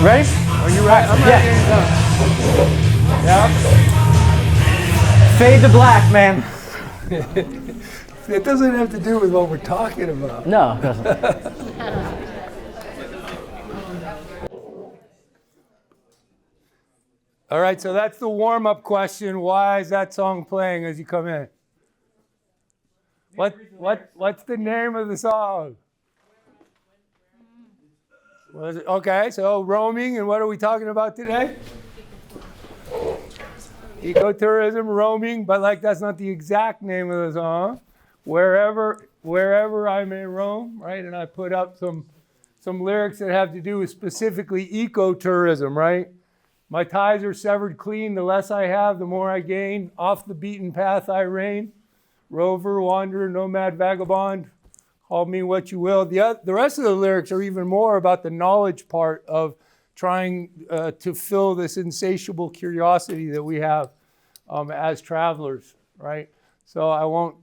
Ready? Are you ready? I'm ready anytime. Yeah. Fade to black, man. It doesn't have to do with what we're talking about. No, it doesn't. All right, so that's the warm-up question. Why is that song playing as you come in? What's the name of the song? What is it? Okay, so roaming, and what are we talking about today? Ecotourism, roaming, but like that's not the exact name of the song. Wherever I may roam, right? And I put up some lyrics that have to do with specifically ecotourism, right? My ties are severed clean. The less I have, the more I gain. Off the beaten path I reign. Rover, wanderer, nomad, vagabond. Call me what you will. The rest of the lyrics are even more about the knowledge part of trying to fill this insatiable curiosity that we have as travelers, right? So I won't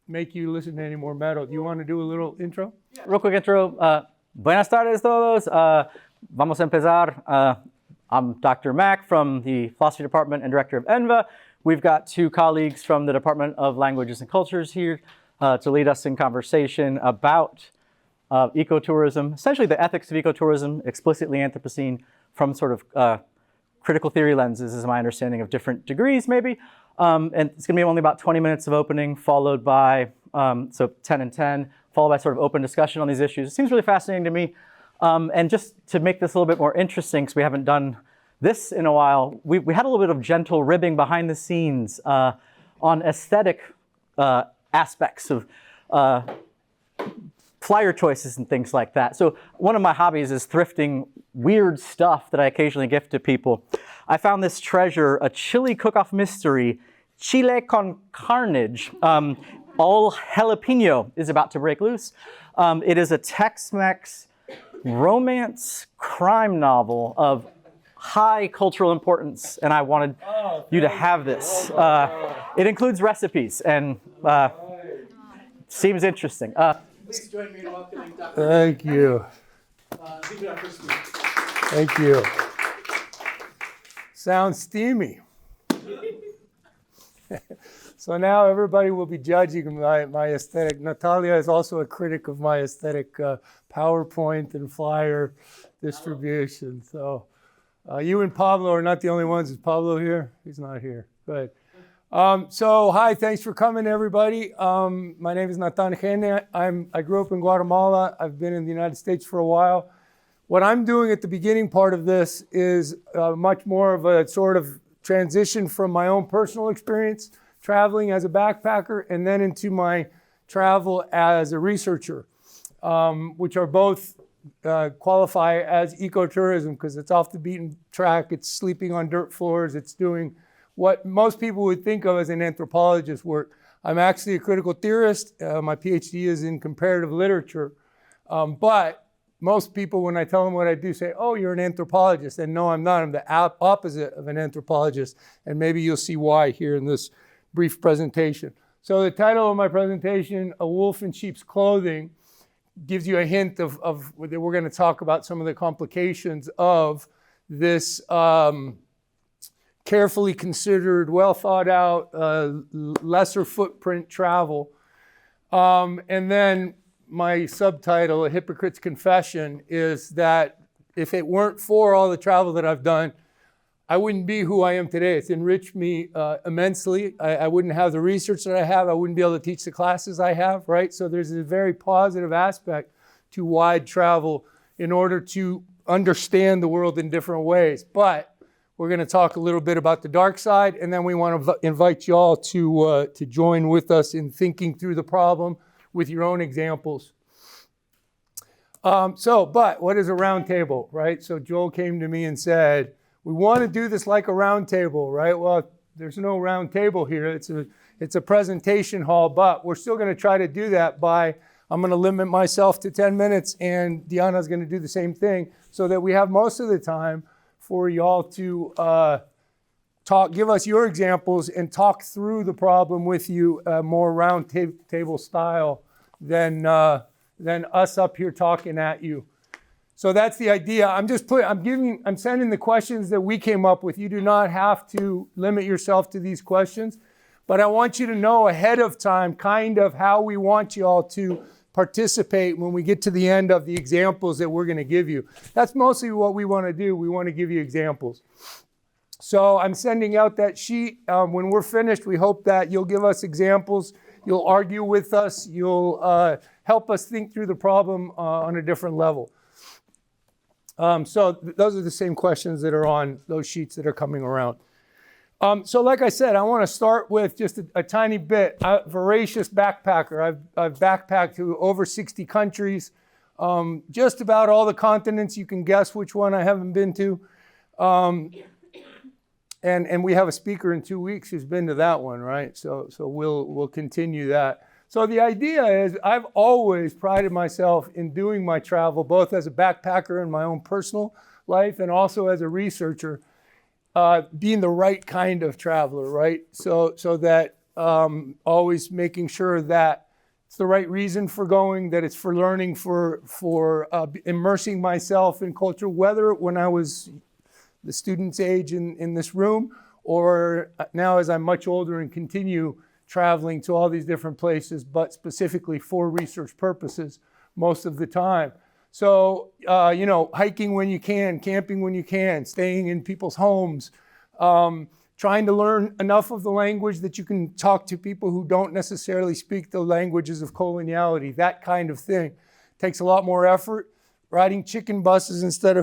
make you listen to any more metal. Do you want to do a little intro? Yeah. Real quick intro. Buenas tardes todos. Vamos a empezar. I'm Dr. Mack from the Philosophy Department and Director of ENVA. We've got two colleagues from the Department of Languages and Cultures here to lead us in conversation about ecotourism, essentially the ethics of ecotourism, explicitly Anthropocene, from sort of critical theory lenses is my understanding of different degrees maybe. And it's going to be only about 20 minutes of opening, followed by, so 10 and 10, followed by sort of open discussion on these issues. It seems really fascinating to me. And just to make this a little bit more interesting, because we haven't done this in a while, we had a little bit of gentle ribbing behind the scenes on aesthetic aspects of flyer choices and things like that. So one of my hobbies is thrifting weird stuff that I occasionally gift to people. I found this treasure, a chili cook-off mystery, Chile con Carnage. All jalapeno is about to break loose. It is a Tex-Mex romance crime novel of high cultural importance, and I wanted you to have this. It includes recipes and seems interesting. Please join me in welcoming Dr. Thank you. Thank you. Sounds steamy. So now everybody will be judging my aesthetic. Natalia is also a critic of my aesthetic PowerPoint and flyer distribution. So you and Pablo are not the only ones. Is Pablo here? He's not here. Good. So hi, thanks for coming, everybody. My name is Nathan Gene. I grew up in Guatemala. I've been in the United States for a while. What I'm doing at the beginning part of this is much more of a sort of transition from my own personal experience traveling as a backpacker and then into my travel as a researcher, which are both qualify as ecotourism because it's off the beaten track, it's sleeping on dirt floors, it's doing what most people would think of as an anthropologist work. I'm actually a critical theorist. My PhD is in comparative literature. But most people, when I tell them what I do, say, oh, you're an anthropologist. And no, I'm not. I'm the opposite of an anthropologist. And maybe you'll see why here in this brief presentation. So the title of my presentation, A Wolf in Sheep's Clothing, gives you a hint of that we're going to talk about some of the complications of this carefully considered, well thought out, lesser footprint travel. And then my subtitle, A Hypocrite's Confession, is that if it weren't for all the travel that I've done, I wouldn't be who I am today. It's enriched me immensely. I wouldn't have the research that I have. I wouldn't be able to teach the classes I have, right? So there's a very positive aspect to wide travel in order to understand the world in different ways. But we're going to talk a little bit about the dark side, and then we want to invite you all to join with us in thinking through the problem with your own examples. But what is a round table, right? So Joel came to me and said, we want to do this like a round table, right? Well, there's no round table here. It's a presentation hall, but we're still going to try to do that by, I'm going to limit myself to 10 minutes, and Diana's going to do the same thing so that we have most of the time for y'all to give us your examples and talk through the problem with you more round table style than us up here talking at you. So that's the idea. I'm sending the questions that we came up with. You do not have to limit yourself to these questions, but I want you to know ahead of time kind of how we want you all to participate when we get to the end of the examples that we're going to give you. That's mostly what we want to do. We want to give you examples. So I'm sending out that sheet. When we're finished, we hope that you'll give us examples. You'll argue with us. You'll help us think through the problem on a different level. So those are the same questions that are on those sheets that are coming around. So like I said, I want to start with just a tiny bit. Voracious backpacker. I've backpacked to over 60 countries, just about all the continents. You can guess which one I haven't been to. And we have a speaker in 2 weeks who's been to that one, right? So we'll continue that. So the idea is I've always prided myself in doing my travel, both as a backpacker in my own personal life and also as a researcher, being the right kind of traveler, right? So that always making sure that it's the right reason for going, that it's for learning, for immersing myself in culture, whether when I was the student's age in this room or now as I'm much older and continue traveling to all these different places, but specifically for research purposes most of the time. So, hiking when you can, camping when you can, staying in people's homes, trying to learn enough of the language that you can talk to people who don't necessarily speak the languages of coloniality, that kind of thing. Takes a lot more effort. Riding chicken buses instead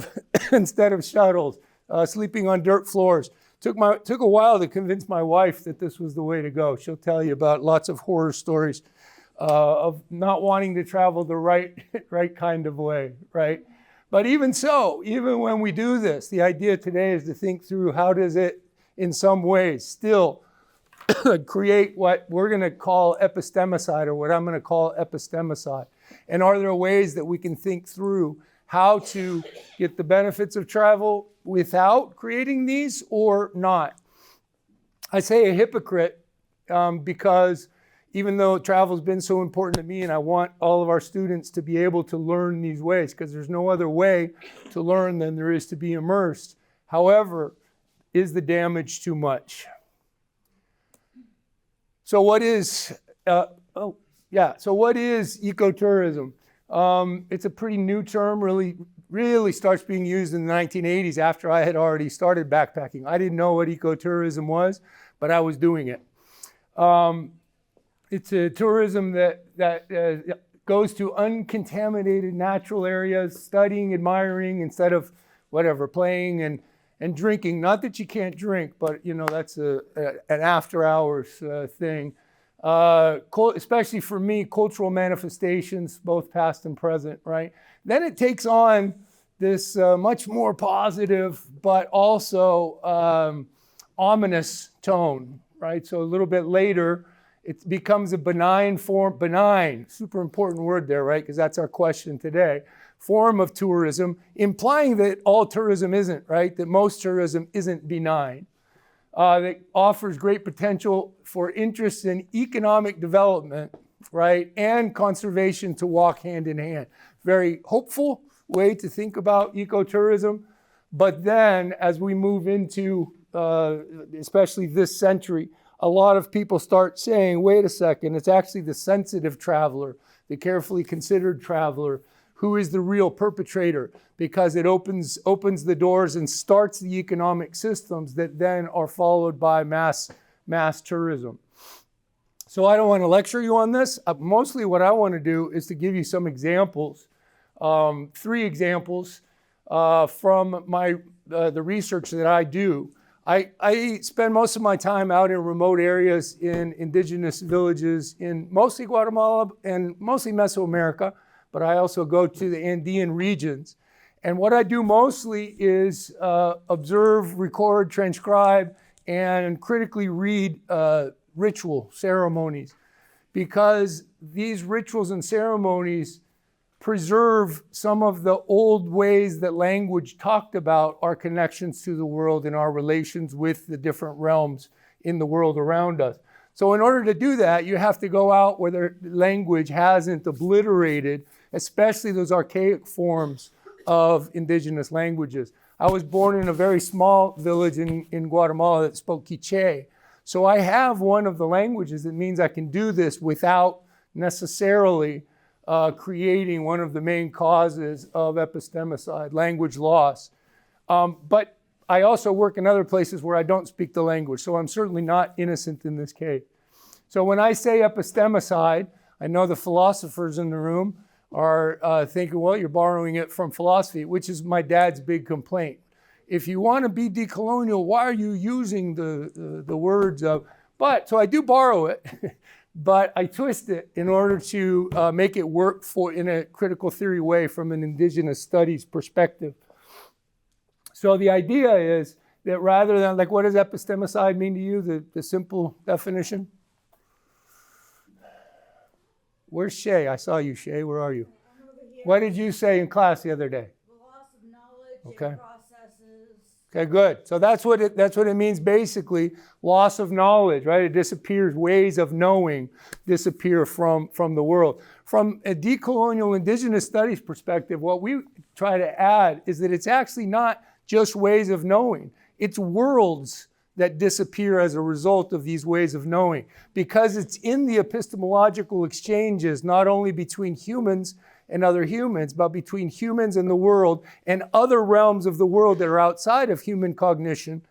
of shuttles, sleeping on dirt floors. Took a while to convince my wife that this was the way to go. She'll tell you about lots of horror stories of not wanting to travel the right kind of way, right? But even so, even when we do this, the idea today is to think through how does it, in some ways, still create what we're going to call epistemicide, or what I'm going to call epistemicide. And are there ways that we can think through how to get the benefits of travel without creating these or not? I say a hypocrite because even though travel's been so important to me and I want all of our students to be able to learn these ways, because there's no other way to learn than there is to be immersed. However, is the damage too much? So what is ecotourism? It's a pretty new term, really starts being used in the 1980s after I had already started backpacking. I didn't know what ecotourism was, but I was doing it. It's a tourism that goes to uncontaminated natural areas, studying, admiring, instead of whatever, playing and drinking. Not that you can't drink, but that's an after hours thing. Especially for me, cultural manifestations, both past and present, right? Then it takes on this much more positive, but also ominous tone, right? So a little bit later, it becomes a benign, super important word there, right? Because that's our question today. Form of tourism, implying that all tourism isn't, right? That most tourism isn't benign. That offers great potential for interest in economic development, right? And conservation to walk hand in hand. Very hopeful way to think about ecotourism. But then as we move into, especially this century, a lot of people start saying, wait a second, it's actually the sensitive traveler, the carefully considered traveler, who is the real perpetrator, because it opens the doors and starts the economic systems that then are followed by mass tourism. So I don't want to lecture you on this. Mostly what I want to do is to give you some examples, 3 examples from the research that I do. I spend most of my time out in remote areas in indigenous villages in mostly Guatemala and mostly Mesoamerica, but I also go to the Andean regions. And what I do mostly is observe, record, transcribe, and critically read ritual ceremonies, because these rituals and ceremonies preserve some of the old ways that language talked about our connections to the world and our relations with the different realms in the world around us. So in order to do that, you have to go out where the language hasn't obliterated, especially those archaic forms of indigenous languages. I was born in a very small village in Guatemala that spoke Quiché. So I have one of the languages. That means I can do this without necessarily creating one of the main causes of epistemicide, language loss. But I also work in other places where I don't speak the language, so I'm certainly not innocent in this case. So when I say epistemicide, I know the philosophers in the room are thinking, well, you're borrowing it from philosophy, which is my dad's big complaint. If you want to be decolonial, why are you using the words of, so I do borrow it, but I twist it in order to make it work in a critical theory way from an indigenous studies perspective. So the idea is that rather than, like, what does epistemicide mean to you, the simple definition? Where's Shay? I saw you, Shay. Where are you? I'm over here. What did you say in class the other day? The loss of knowledge Okay. and processes. Okay, good. So that's what it means basically, loss of knowledge, right? It disappears, ways of knowing disappear from the world. From a decolonial indigenous studies perspective, what we try to add is that it's actually not just ways of knowing. It's worlds that disappear as a result of these ways of knowing, because it's in the epistemological exchanges, not only between humans and other humans, but between humans and the world and other realms of the world that are outside of human cognition,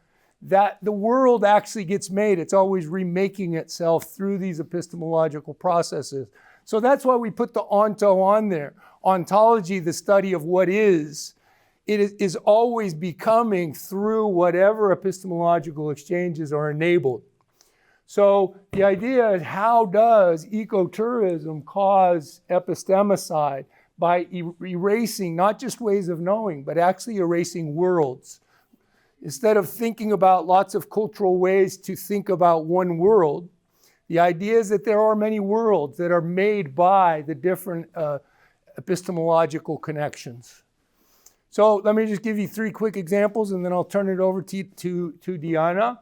that the world actually gets made. It's always remaking itself through these epistemological processes. So that's why we put the onto on there. Ontology, the study of what is, it is always becoming through whatever epistemological exchanges are enabled. So the idea is, how does ecotourism cause epistemicide? By erasing not just ways of knowing, but actually erasing worlds. Instead of thinking about lots of cultural ways to think about one world, the idea is that there are many worlds that are made by the different epistemological connections. So let me just give you 3 quick examples, and then I'll turn it over to Diana.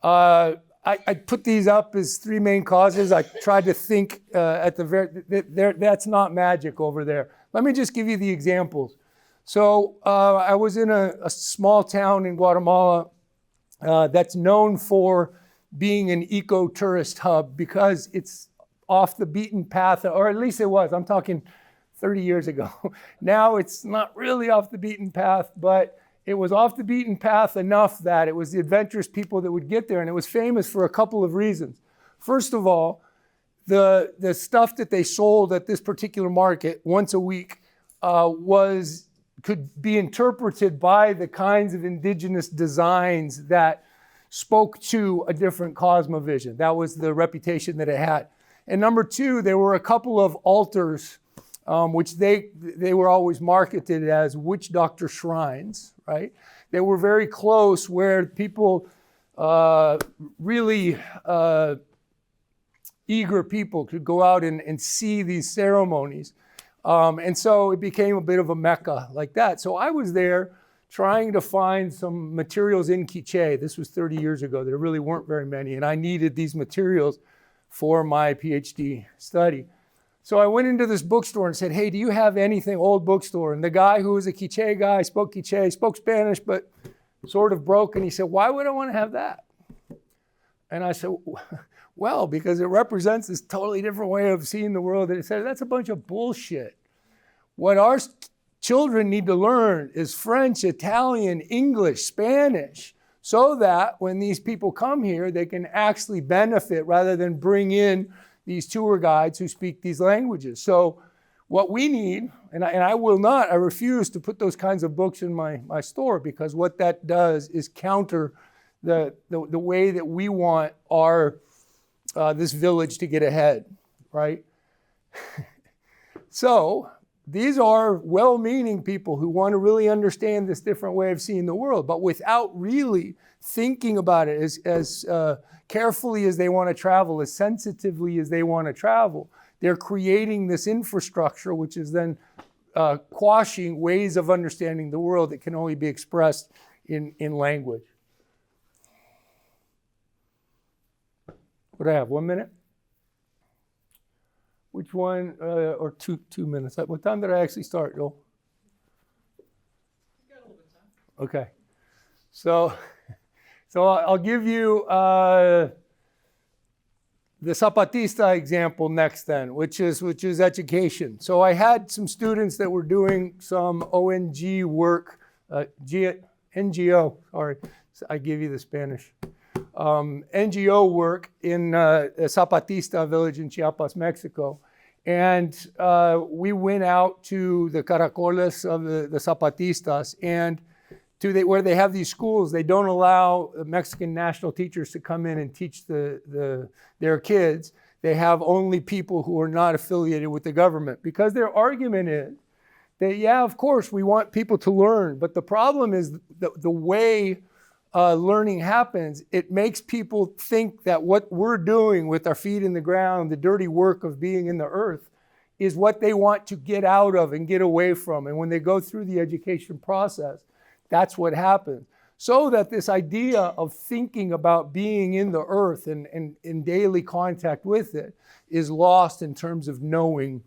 I put these up as 3 main causes. I tried to think at the very, that's not magic over there. Let me just give you the examples. So I was in a small town in Guatemala that's known for being an eco-tourist hub because it's off the beaten path, or at least it was. I'm talking 30 years ago. Now it's not really off the beaten path, but it was off the beaten path enough that it was the adventurous people that would get there, and it was famous for a couple of reasons. First of all, the stuff that they sold at this particular market once a week could be interpreted by the kinds of indigenous designs that spoke to a different cosmovision. That was the reputation that it had. And number 2, there were a couple of altars which they were always marketed as witch doctor shrines, right? They were very close, where people, really eager people, could go out and see these ceremonies. And so it became a bit of a mecca like that. So I was there trying to find some materials in Quiché. This was 30 years ago. There really weren't very many, and I needed these materials for my PhD study. So I went into this bookstore and said, hey, do you have anything, old bookstore? And the guy, who was a Quiché guy, spoke Quiché, spoke Spanish, but sort of broken. He said, why would I want to have that? And I said, well, because it represents this totally different way of seeing the world. And he said, that's a bunch of bullshit. What our children need to learn is French, Italian, English, Spanish, so that when these people come here, they can actually benefit rather than bring in these tour guides who speak these languages. So what we need, and I refuse to put those kinds of books in my store, because what that does is counter the way that we want our this village to get ahead, right? So these are well-meaning people who want to really understand this different way of seeing the world, but without really thinking about it as carefully as they want to travel, as sensitively as they want to travel. They're creating this infrastructure, which is then quashing ways of understanding the world that can only be expressed in language. What do I have, 1 minute? Which one, or two minutes? What time did I actually start, Joel? Okay. So I'll give you the Zapatista example next then, which is education. So I had some students that were doing some ONG work, NGO, sorry, I give you the Spanish. NGO work in a Zapatista village in Chiapas, Mexico. And we went out to the caracoles of the Zapatistas, and where they have these schools, they don't allow Mexican national teachers to come in and teach their kids. They have only people who are not affiliated with the government, because their argument is that, yeah, of course, we want people to learn, but the problem is the way learning happens, it makes people think that what we're doing with our feet in the ground, the dirty work of being in the earth, is what they want to get out of and get away from. And when they go through the education process, that's what happens. So that this idea of thinking about being in the earth and in daily contact with it is lost in terms of knowing.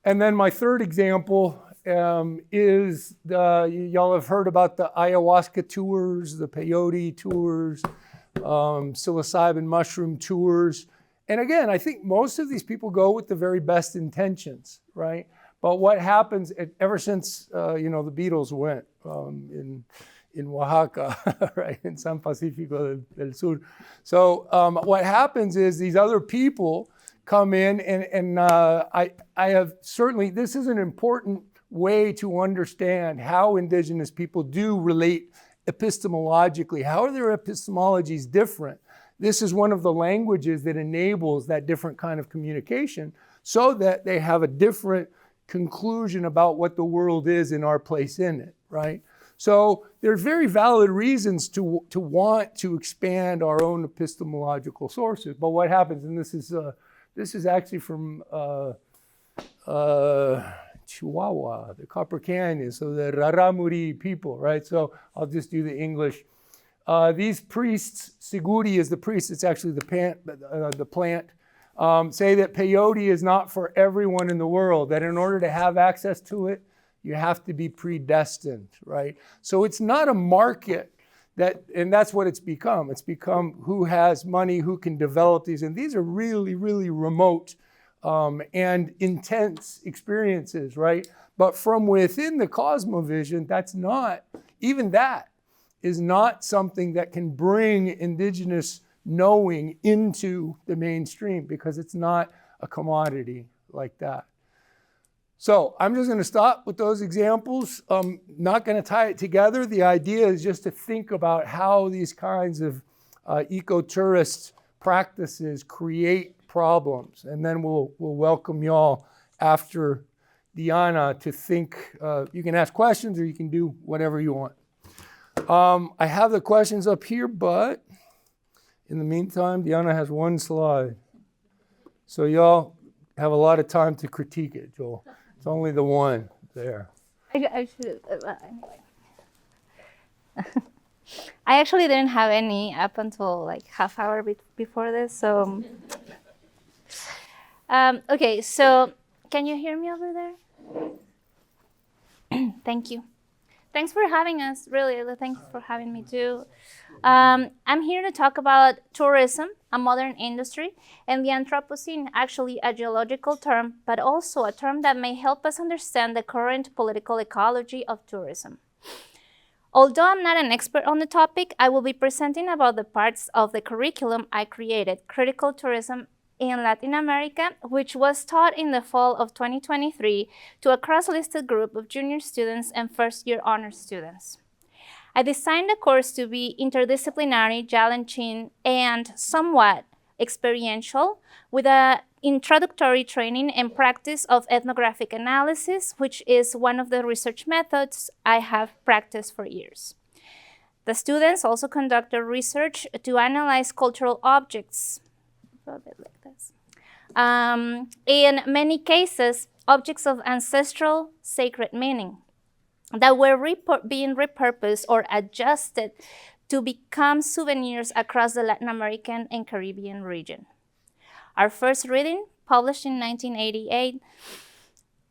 And then my third example is y'all have heard about the ayahuasca tours, the peyote tours, psilocybin mushroom tours. And again, I think most of these people go with the very best intentions, right? But what happens, ever since the Beatles went in Oaxaca, right, in San Pacifico del Sur. So what happens is these other people come in, and I have certainly, this is an important way to understand how indigenous people do relate epistemologically. How are their epistemologies different? This is one of the languages that enables that different kind of communication, so that they have a different conclusion about what the world is and our place in it, right? So there are very valid reasons to want to expand our own epistemological sources. But what happens, and this is actually from Chihuahua, the Copper Canyon, so the Raramuri people, right? So I'll just do the English. These priests, Siguri is the priest, it's actually the plant, say that peyote is not for everyone in the world, that in order to have access to it, you have to be predestined, right? So it's not a market, and that's what it's become. It's become who has money, who can develop these, and these are really, really remote and intense experiences, right? But from within the cosmovision, even that is not something that can bring indigenous knowing into the mainstream, because it's not a commodity like that. So I'm just going to stop with those examples. I'm not going to tie it together. The idea is just to think about how these kinds of ecotourist practices create problems. And then we'll welcome y'all after Diana to think. You can ask questions, or you can do whatever you want. I have the questions up here, but in the meantime, Diana has one slide. So y'all have a lot of time to critique it, Joel. It's only the one there. I should, anyway. I actually didn't have any up until like half hour before this, so. Okay, so can you hear me over there? Thank you. Thanks for having us, really. Thanks for having me too. I'm here to talk about tourism, a modern industry, and the Anthropocene, actually a geological term, but also a term that may help us understand the current political ecology of tourism. Although I'm not an expert on the topic, I will be presenting about the parts of the curriculum I created, Critical Tourism in Latin America, which was taught in the fall of 2023 to a cross-listed group of junior students and first-year honors students. I designed the course to be interdisciplinary, challenging, and somewhat experiential, with an introductory training and practice of ethnographic analysis, which is one of the research methods I have practiced for years. The students also conducted research to analyze cultural objects, a bit like this. In many cases, objects of ancestral sacred meaning that were being repurposed or adjusted to become souvenirs across the Latin American and Caribbean region. Our first reading, published in 1988,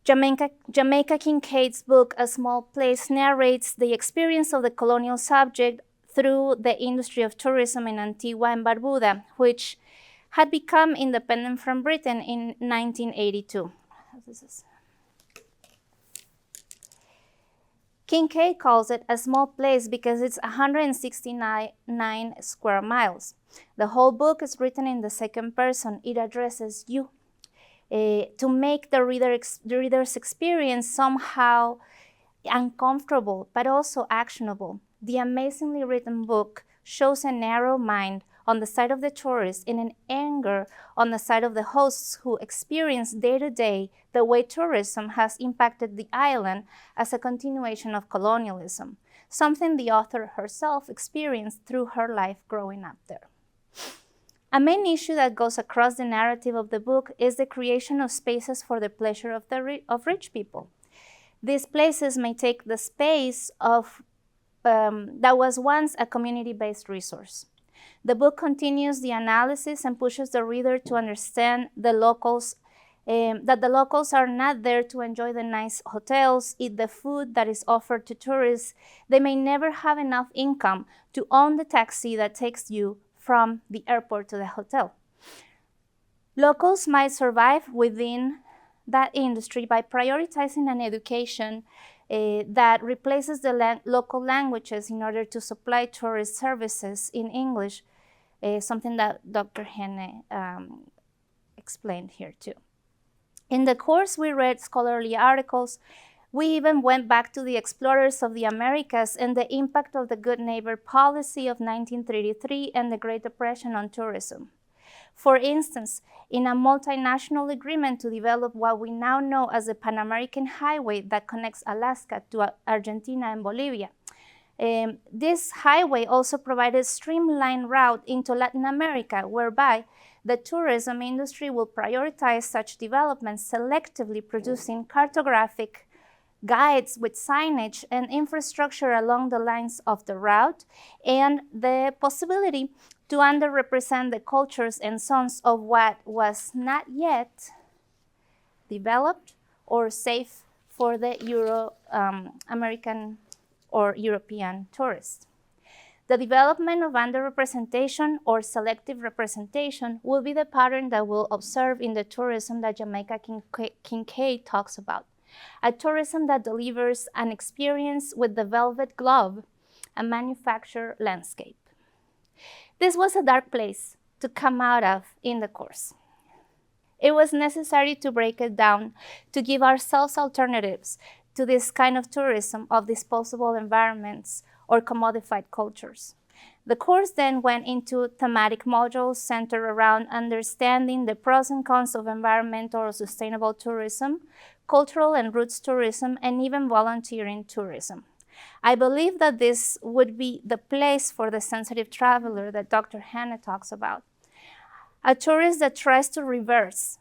Jamaica Kincaid's book, A Small Place, narrates the experience of the colonial subject through the industry of tourism in Antigua and Barbuda, which had become independent from Britain in 1982. Kincaid calls it a small place because it's 169 square miles. The whole book is written in the second person. It addresses you to make the reader's experience somehow uncomfortable, but also actionable. The amazingly written book shows a narrow mind on the side of the tourist and an anger on the side of the hosts who experience day to day the way tourism has impacted the island as a continuation of colonialism, something the author herself experienced through her life growing up there. A main issue that goes across the narrative of the book is the creation of spaces for the pleasure of rich people. These places may take the space of that was once a community-based resource. The book continues the analysis and pushes the reader to understand that the locals are not there to enjoy the nice hotels, eat the food that is offered to tourists. They may never have enough income to own the taxi that takes you from the airport to the hotel. Locals might survive within that industry by prioritizing an education that replaces the local languages in order to supply tourist services in English, something that Dr. Henne explained here too. In the course, we read scholarly articles. We even went back to the explorers of the Americas and the impact of the Good Neighbor policy of 1933 and the Great Depression on tourism. For instance, in a multinational agreement to develop what we now know as the Pan American Highway that connects Alaska to Argentina and Bolivia. This highway also provided a streamlined route into Latin America, whereby the tourism industry will prioritize such developments, selectively producing cartographic guides with signage and infrastructure along the lines of the route, and the possibility to underrepresent the cultures and sons of what was not yet developed or safe for the American or European tourists. The development of underrepresentation or selective representation will be the pattern that we'll observe in the tourism that Jamaica Kincaid talks about. A tourism that delivers an experience with the velvet glove, a manufactured landscape. This was a dark place to come out of in the course. It was necessary to break it down, to give ourselves alternatives to this kind of tourism of disposable environments or commodified cultures. The course then went into thematic modules centered around understanding the pros and cons of environmental or sustainable tourism, cultural and roots tourism, and even volunteering tourism. I believe that this would be the place for the sensitive traveler that Dr. Hannah talks about. A tourist that tries to reverse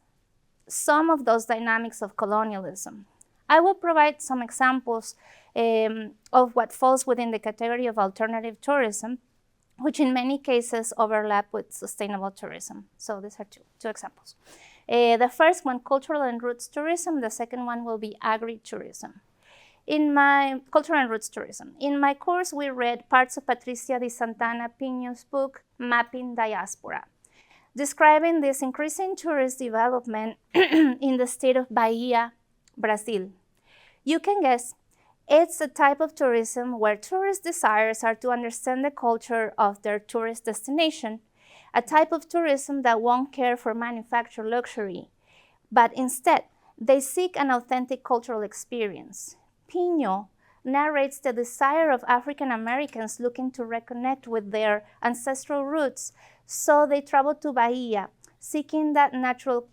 some of those dynamics of colonialism. I will provide some examples of what falls within the category of alternative tourism, which in many cases overlap with sustainable tourism. So these are two examples. The first one, cultural and roots tourism. The second one will be agri-tourism. In my cultural and roots tourism, in my course, we read parts of Patricia Di Santana Pino's book, Mapping Diaspora, describing this increasing tourist development in the state of Bahia, Brazil. You can guess, it's a type of tourism where tourist desires are to understand the culture of their tourist destination, a type of tourism that won't care for manufactured luxury, but instead, they seek an authentic cultural experience. Pino narrates the desire of African Americans looking to reconnect with their ancestral roots, so they travel to Bahia, seeking that natural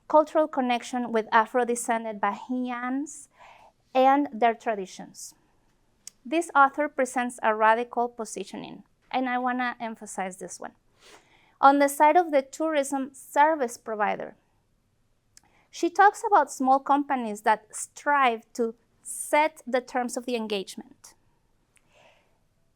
cultural connection with Afro-descended Bahians and their traditions. This author presents a radical positioning, and I want to emphasize this one. On the side of the tourism service provider, she talks about small companies that strive to set the terms of the engagement,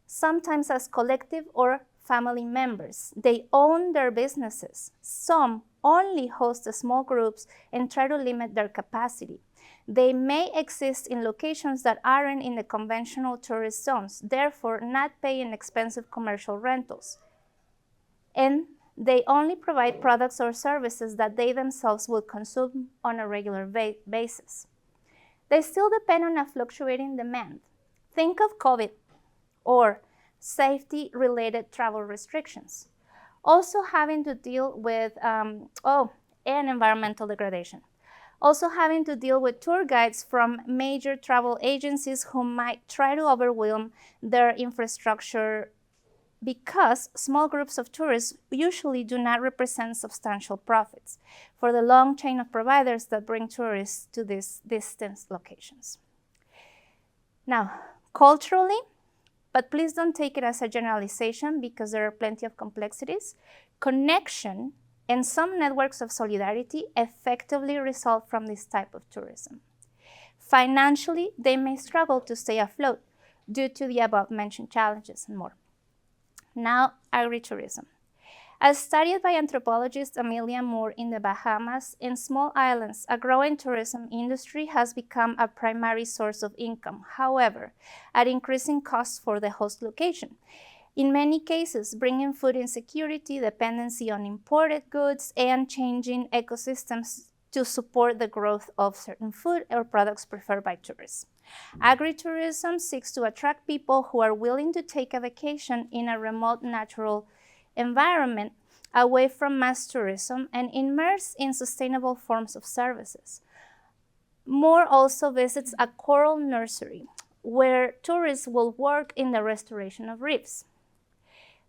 sometimes as collective or family members. They own their businesses. Some only host small groups and try to limit their capacity. They may exist in locations that aren't in the conventional tourist zones, therefore not paying expensive commercial rentals. And they only provide products or services that they themselves will consume on a regular basis. They still depend on a fluctuating demand. Think of COVID or safety-related travel restrictions. Also having to deal with, and environmental degradation. Also having to deal with tour guides from major travel agencies who might try to overwhelm their infrastructure because small groups of tourists usually do not represent substantial profits for the long chain of providers that bring tourists to these distant locations. Now, culturally, but please don't take it as a generalization because there are plenty of complexities, connection and some networks of solidarity effectively result from this type of tourism. Financially, they may struggle to stay afloat due to the above-mentioned challenges and more. Now, agritourism. As studied by anthropologist Amelia Moore in the Bahamas, in small islands, a growing tourism industry has become a primary source of income, however, at increasing costs for the host location. In many cases, bringing food insecurity, dependency on imported goods, and changing ecosystems to support the growth of certain food or products preferred by tourists. Agritourism seeks to attract people who are willing to take a vacation in a remote natural environment away from mass tourism and immerse in sustainable forms of services. Moore also visits a coral nursery where tourists will work in the restoration of reefs.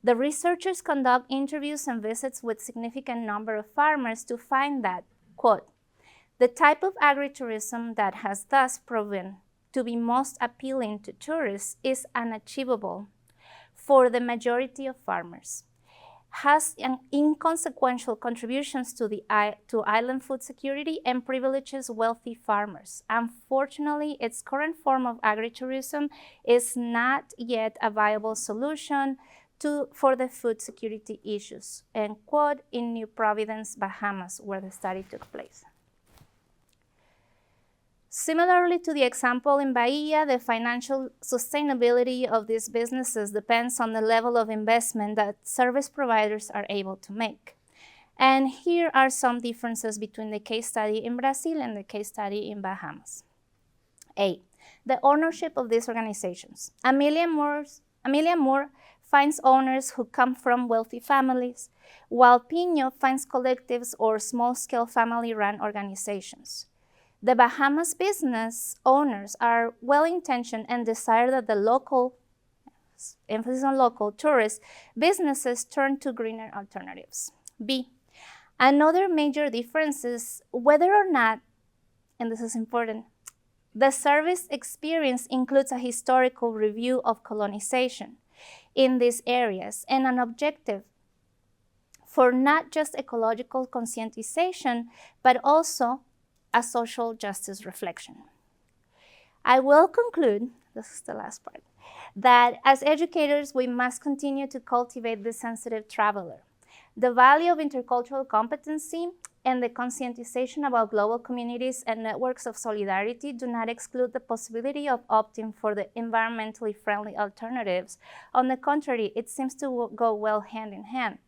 The researchers conduct interviews and visits with significant number of farmers to find that, quote, the type of agritourism that has thus proven to be most appealing to tourists is unachievable for the majority of farmers, has inconsequential contributions to island food security and privileges wealthy farmers. Unfortunately, its current form of agritourism is not yet a viable solution for the food security issues, end quote, in New Providence, Bahamas, where the study took place. Similarly to the example in Bahia, the financial sustainability of these businesses depends on the level of investment that service providers are able to make. And here are some differences between the case study in Brazil and the case study in Bahamas. A, the ownership of these organizations. Amelia Moore finds owners who come from wealthy families, while Pino finds collectives or small-scale family-run organizations. The Bahamas business owners are well-intentioned and desire that the local, emphasis on local, tourist businesses turn to greener alternatives. B, another major difference is whether or not, and this is important, the service experience includes a historical review of colonization in these areas and an objective for not just ecological conscientization, but also a social justice reflection. I will conclude, this is the last part, that as educators, we must continue to cultivate the sensitive traveler. The value of intercultural competency and the conscientization about global communities and networks of solidarity do not exclude the possibility of opting for the environmentally friendly alternatives. On the contrary, it seems to go well hand in hand.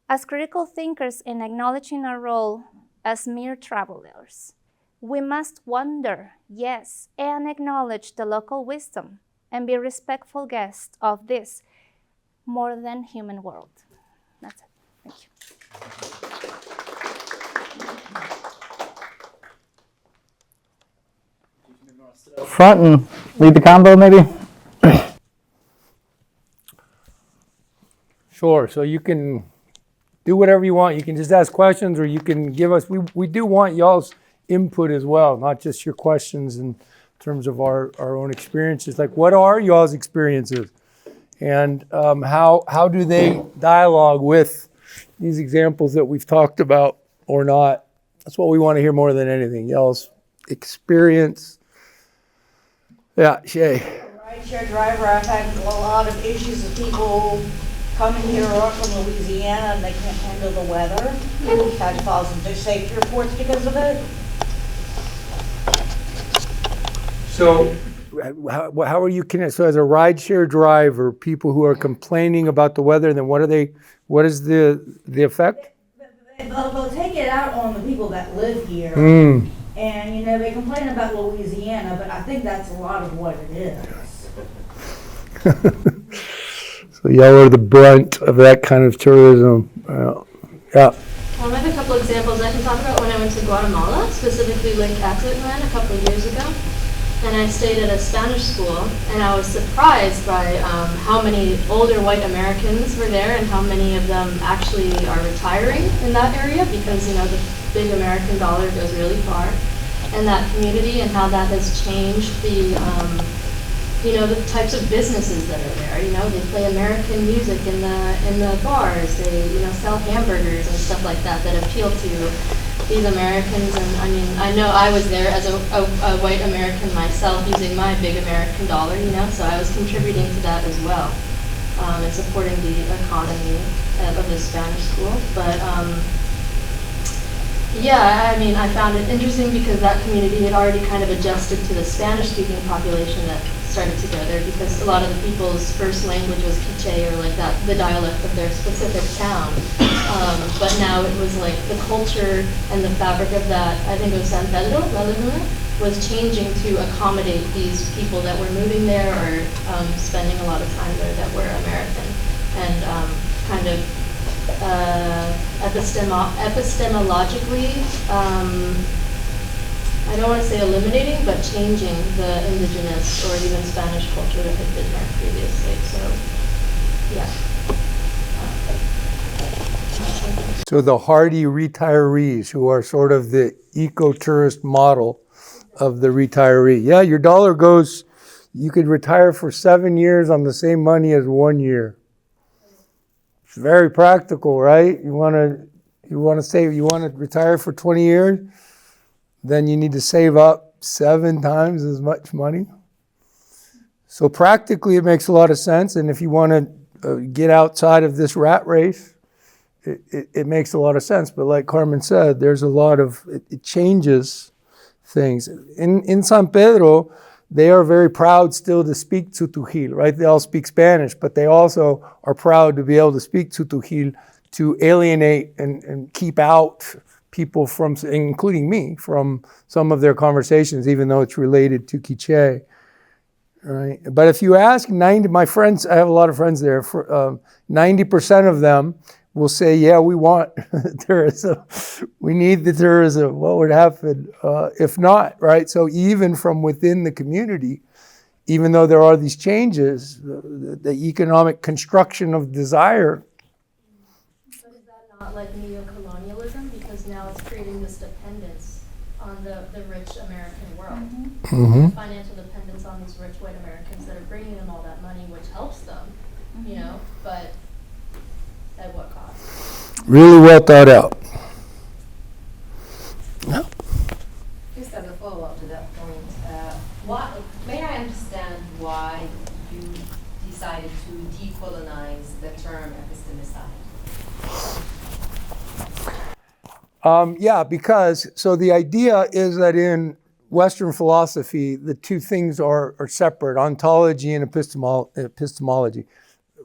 As critical thinkers in acknowledging our role as mere travelers, we must wonder, yes, and acknowledge the local wisdom and be respectful guests of this more than human world. That's it. Thank you. Front and lead the combo, maybe. Sure. So you can do whatever you want. You can just ask questions, or you can give us, we do want y'all's input as well, not just your questions in terms of our own experiences. Like, what are y'all's experiences? And how do they dialogue with these examples that we've talked about or not? That's what we want to hear more than anything. Y'all's experience. Yeah, Shay. Rideshare driver, I've had a lot of issues with people coming here or from Louisiana and they can't handle the weather. We've had to file some safety reports because of it. So how are you connected? So as a rideshare driver, people who are complaining about the weather, then what is the effect? They'll take it out on the people that live here. And, you know, they complain about Louisiana, but I think that's a lot of what it is. So y'all are the brunt of that kind of tourism. Yeah. I have a couple examples I can talk about when I went to Guatemala, specifically Lake Atitlan a couple of years ago. And I stayed at a Spanish school, and I was surprised by how many older white Americans were there and how many of them actually are retiring in that area because, you know, the big American dollar goes really far. And that community and how that has changed the, you know, the types of businesses that are there. You know, they play American music in the bars. They, you know, sell hamburgers and stuff like that that appeal to these Americans. And I mean, I know I was there as a white American myself using my big American dollar, you know, so I was contributing to that as well and supporting the economy of the Spanish school. But yeah, I mean, I found it interesting because that community had already kind of adjusted to the Spanish-speaking population that started to go there because a lot of the people's first language was Quiche or like that, the dialect of their specific town. But now it was like the culture and the fabric of that, I think it was San Pedro, La Laguna, was changing to accommodate these people that were moving there or spending a lot of time there that were American. And kind of epistemologically, I don't want to say eliminating, but changing the indigenous or even Spanish culture that had been there previously. So, yeah. So the hardy retirees who are sort of the eco-tourist model of the retiree. Yeah, your dollar goes, you could retire for 7 years on the same money as 1 year. It's very practical, right? You want to retire for 20 years, then you need to save up 7 times as much money. So practically it makes a lot of sense. And if you want to get outside of this rat race, it makes a lot of sense. But like Carmen said, there's a lot of, it changes things. In San Pedro, they are very proud still to speak Tzutujil, right? They all speak Spanish, but they also are proud to be able to speak Tzutujil to alienate and keep out people from, including me, from some of their conversations, even though it's related to Quiche. Right? But if you ask my friends, I have a lot of friends there, 90% of them will say, yeah, we want tourism. We need the tourism. What would happen if not, right? So even from within the community, even though there are these changes, the economic construction of desire. But is that not like neo-colonialism? Because now it's creating this dependence on the rich American world. Financial dependence on these rich white Americans that are bringing them all that money, which helps them, you know, but at what cost? Really well thought out. Yeah. Just as a follow-up to that point, may I understand why you decided to decolonize the term epistemicide? Yeah, because, so the idea is that in Western philosophy, the two things are separate, ontology and epistemology.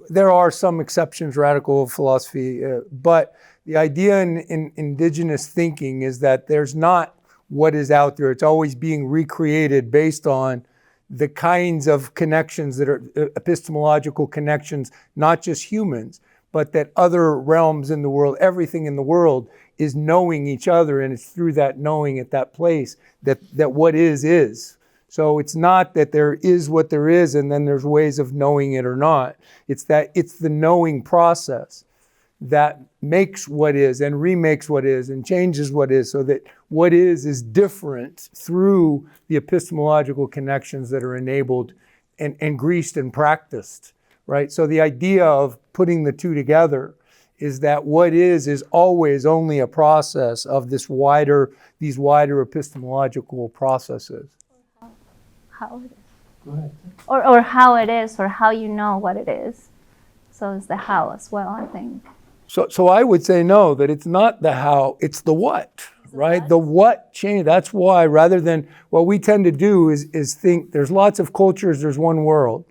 There are some exceptions, radical philosophy, but the idea in indigenous thinking is that there's not what is out there. It's always being recreated based on the kinds of connections that are epistemological connections, not just humans, but that other realms in the world, everything in the world is knowing each other, and it's through that knowing at that place that what is. So it's not that there is what there is and then there's ways of knowing it or not. It's that it's the knowing process that makes what is and remakes what is and changes what is, so that what is different through the epistemological connections that are enabled and greased and practiced, right? So the idea of putting the two together is that what is always only a process of these wider epistemological processes. How it is. Go ahead. Or how it is, or how you know what it is. So it's the how as well, I think. So I would say no, that it's not the how, it's the what, right? The what change. That's why, rather than what we tend to do is think there's lots of cultures, there's one world.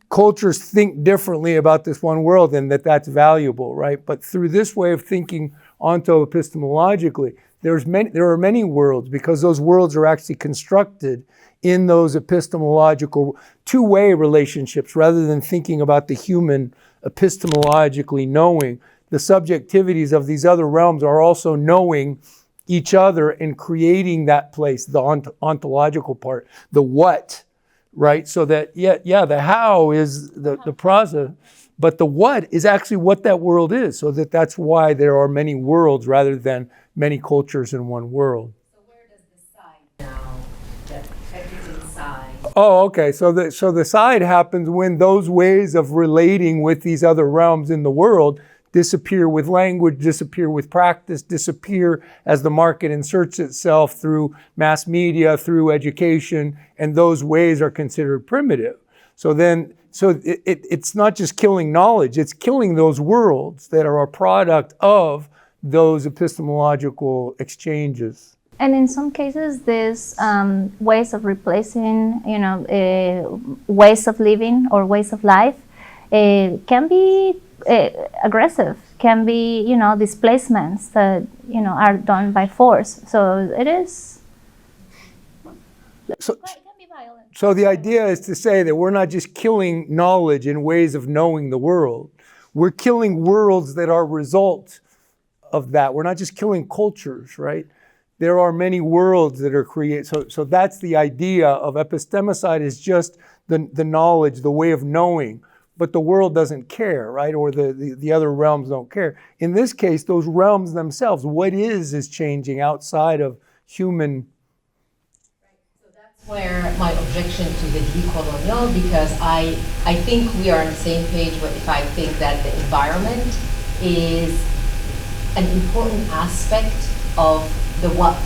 Cultures think differently about this one world and that's valuable, right? But through this way of thinking onto-epistemologically, there are many worlds because those worlds are actually constructed in those epistemological two-way relationships rather than thinking about the human epistemologically knowing. The subjectivities of these other realms are also knowing each other and creating that place, the ontological part, the what, right? So that, the how is the process, but the what is actually what that world is. So that's why there are many worlds rather than many cultures in one world. So where does the side now, that everything side? Oh, okay. So the side happens when those ways of relating with these other realms in the world disappear with language, disappear with practice, disappear as the market inserts itself through mass media, through education, and those ways are considered primitive. So it's not just killing knowledge, it's killing those worlds that are a product of those epistemological exchanges. And in some cases, these ways of replacing, ways of living or ways of life can be aggressive, can be, displacements that, are done by force. So it is. So, It can be violent. so the idea is to say that we're not just killing knowledge and ways of knowing the world. We're killing worlds that are result of that. We're not just killing cultures, right? There are many worlds that are created. So that's the idea of epistemicide is just the knowledge, the way of knowing. But the world doesn't care, right? Or the other realms don't care. In this case, those realms themselves, what is changing outside of human. So that's where my objection to the decolonial, because I think we are on the same page if I think that the environment is an important aspect of the what,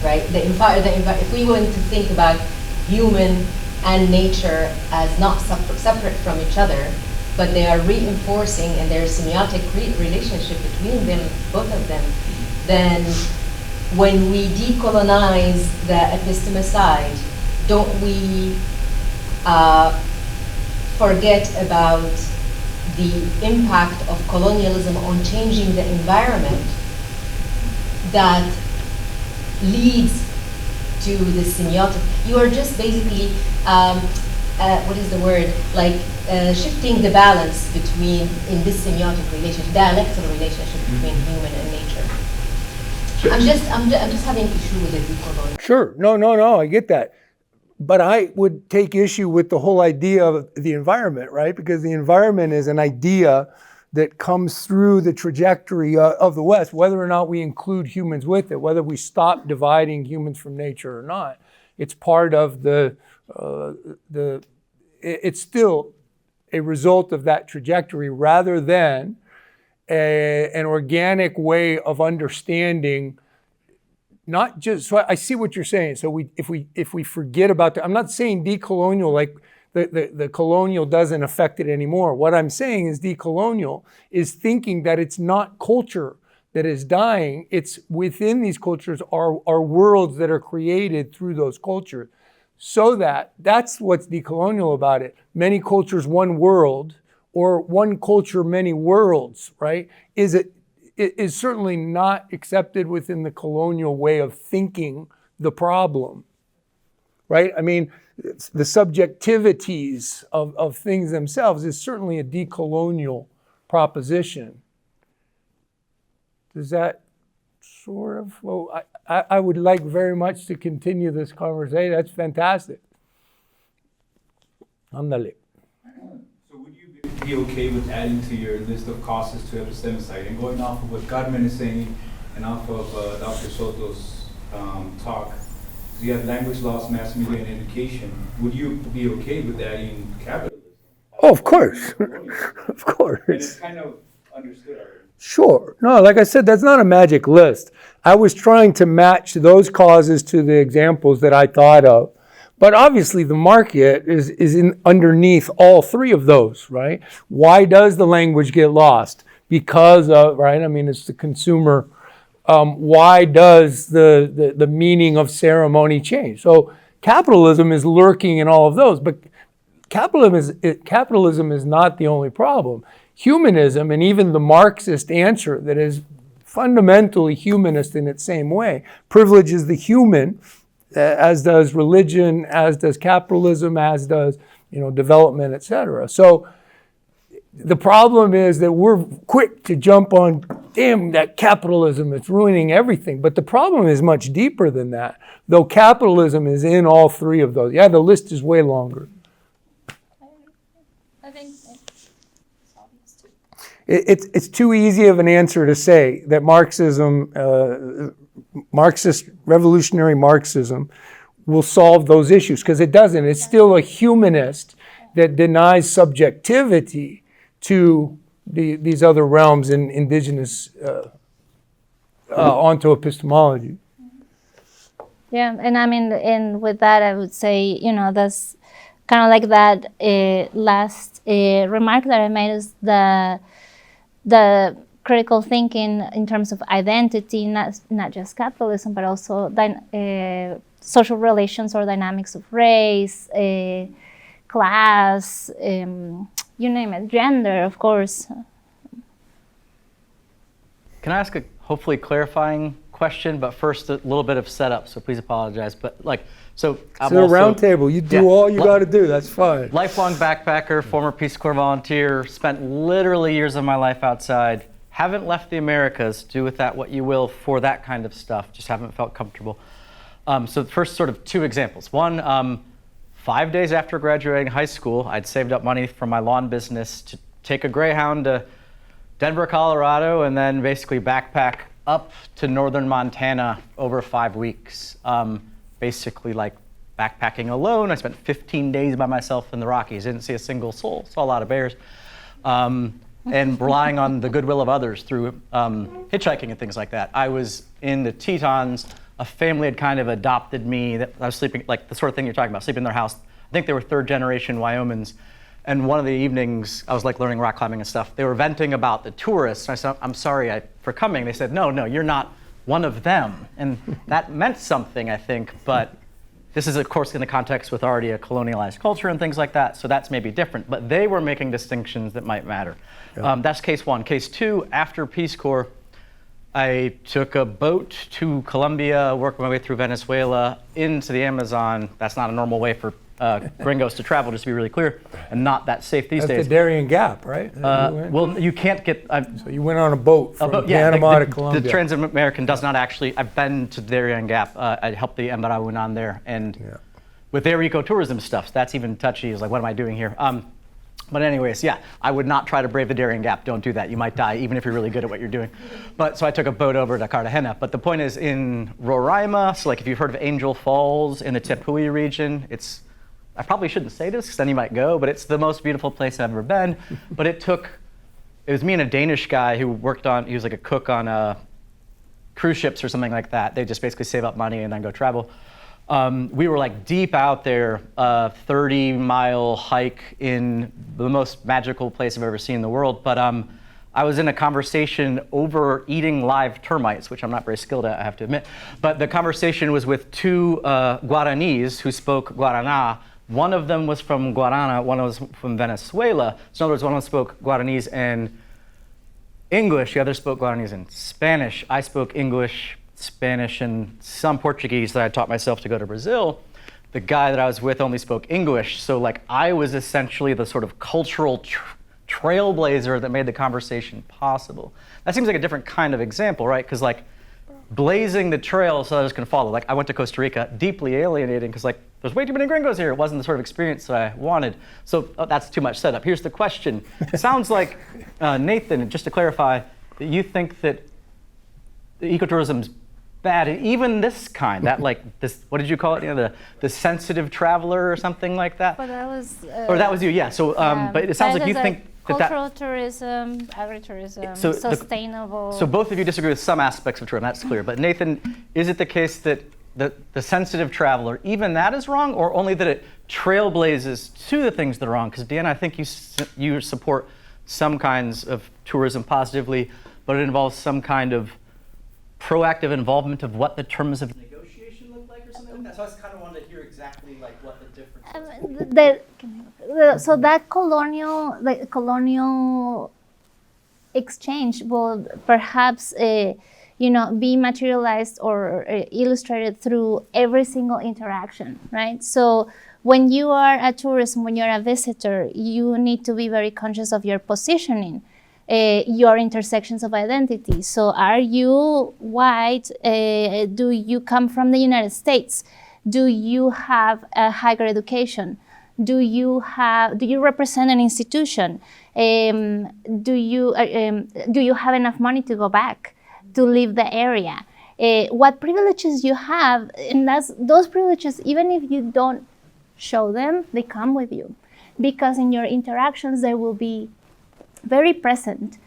right? If we want to think about human and nature as not separate from each other, but they are reinforcing and there's semiotic relationship between them, both of them, then when we decolonize the epistemicide, don't we forget about the impact of colonialism on changing the environment that leads to the semiotic? You are just basically, what is the word? Like shifting the balance between, in this semiotic relationship, dialectical relationship between human and nature. I'm just having issue with the decolonial. Sure, no, I get that. But I would take issue with the whole idea of the environment, right? Because the environment is an idea that comes through the trajectory of the West, whether or not we include humans with it, whether we stop dividing humans from nature or not. It's part of it's still a result of that trajectory rather than an organic way of understanding. Not just, so I see what you're saying. So if we forget about that, I'm not saying decolonial like the colonial doesn't affect it anymore. What I'm saying is decolonial is thinking that it's not culture that is dying. It's within these cultures are worlds that are created through those cultures. So that's what's decolonial about it. Many cultures, one world, or one culture, many worlds, right? It is certainly not accepted within the colonial way of thinking the problem, right? I mean, the subjectivities of things themselves is certainly a decolonial proposition. Does that sort of, well, I would like very much to continue this conversation. That's fantastic. Ándale. So would you be okay with adding to your list of causes to epistemicide and going off of what Carmen is saying and off of Dr. Soto's talk? You have language loss, mass media, and education. Would you be okay with adding capitalism? Oh, of course. Of course. And it's kind of understood already. Sure. No, like I said, that's not a magic list. I was trying to match those causes to the examples that I thought of. But obviously the market is underneath all three of those, right? Why does the language get lost? Because of, right, I mean, it's the consumer why does the meaning of ceremony change? So capitalism is lurking in all of those, but capitalism is not the only problem. Humanism, and even the Marxist answer that is fundamentally humanist in its same way, privileges the human, as does religion, as does capitalism, as does development, etc. So the problem is that we're quick to jump on, damn, that capitalism, it's ruining everything. But the problem is much deeper than that, though capitalism is in all three of those. Yeah, the list is way longer. I think it's obvious too. It's too easy of an answer to say that revolutionary Marxism will solve those issues, because it doesn't. It's still a humanist that denies subjectivity to these other realms in indigenous onto epistemology. Yeah, and I mean, and with that, I would say, that's kind of like that last remark that I made is the critical thinking in terms of identity, not just capitalism, but also social relations or dynamics of race, class, you name it, gender, of course. Can I ask a hopefully clarifying question, but first a little bit of setup, so please apologize. But so I'm a round table. You do all you got to do. That's fine. Lifelong backpacker, former Peace Corps volunteer, spent literally years of my life outside. Haven't left the Americas. Do with that what you will for that kind of stuff. Just haven't felt comfortable. So first, sort of two examples. One, 5 days after graduating high school, I'd saved up money from my lawn business to take a Greyhound to Denver, Colorado, and then basically backpack up to northern Montana over 5 weeks. Basically like backpacking alone. I spent 15 days by myself in the Rockies. Didn't see a single soul. Saw a lot of bears. And relying on the goodwill of others through hitchhiking and things like that. I was in the Tetons. A family had kind of adopted me. I was sleeping, like the sort of thing you're talking about, sleeping in their house. I think they were third generation Wyomans. And one of the evenings, I was like learning rock climbing and stuff. They were venting about the tourists. And I said, I'm sorry for coming. They said, no, you're not one of them. And that meant something, I think. But this is, of course, in the context with already a colonialized culture and things like that. So that's maybe different. But they were making distinctions that might matter. Yeah. That's case one. Case two, after Peace Corps, I took a boat to Colombia, worked my way through Venezuela, into the Amazon. That's not a normal way for gringos to travel, just to be really clear, and not that safe these days. That's the Darien Gap, right? Well, you can't get... so you went on a boat from Panama to Colombia. The Trans-American does not actually... I've been to the Darien Gap. I helped the Embaraunan there, and with their ecotourism stuff, that's even touchy. It's like, what am I doing here? But anyways, yeah, I would not try to brave the Darien Gap. Don't do that. You might die, even if you're really good at what you're doing. But so I took a boat over to Cartagena. But the point is, in Roraima, so like if you've heard of Angel Falls in the Tepuy region, I probably shouldn't say this because then you might go, but it's the most beautiful place I've ever been. But it was me and a Danish guy who he was like a cook on cruise ships or something like that. They just basically save up money and then go travel. We were like deep out there, 30-mile hike in the most magical place I've ever seen in the world. But I was in a conversation over eating live termites, which I'm not very skilled at, I have to admit. But the conversation was with two Guaranis who spoke Guarana. One of them was from Guarana, one was from Venezuela. So in other words, one of them spoke Guaranese and English, the other spoke Guaranese and Spanish. I spoke English, Spanish, and some Portuguese that I taught myself to go to Brazil. The guy that I was with only spoke English. So like I was essentially the sort of cultural trailblazer that made the conversation possible. That seems like a different kind of example, right? Because like blazing the trail so others can follow. Like I went to Costa Rica, deeply alienating because like there's way too many gringos here. It wasn't the sort of experience that I wanted. So that's too much setup. Here's the question. It sounds like, Nathan, just to clarify, that you think that the ecotourism's bad, and even this kind, that like this, what did you call it? The sensitive traveler or something like that? But that was... or that was you, yeah. So, but it sounds like you think cultural tourism, agritourism, sustainable... So both of you disagree with some aspects of tourism, that's clear. But Nathan, is it the case that the sensitive traveler, even that is wrong, or only that it trailblazes to the things that are wrong? Because Deanna, I think you support some kinds of tourism positively, but it involves some kind of proactive involvement of what the terms of negotiation look like or something like that? So I just kind of wanted to hear exactly like what the difference was. So that colonial exchange will perhaps be materialized or illustrated through every single interaction, right? So when you are a tourist, when you're a visitor, you need to be very conscious of your positioning, your intersections of identity. So are you white? Do you come from the United States? Do you have a higher education? Do you represent an institution? Do you have enough money to go back, to leave the area? What privileges you have, and those privileges, even if you don't show them, they come with you, because in your interactions they will be very present.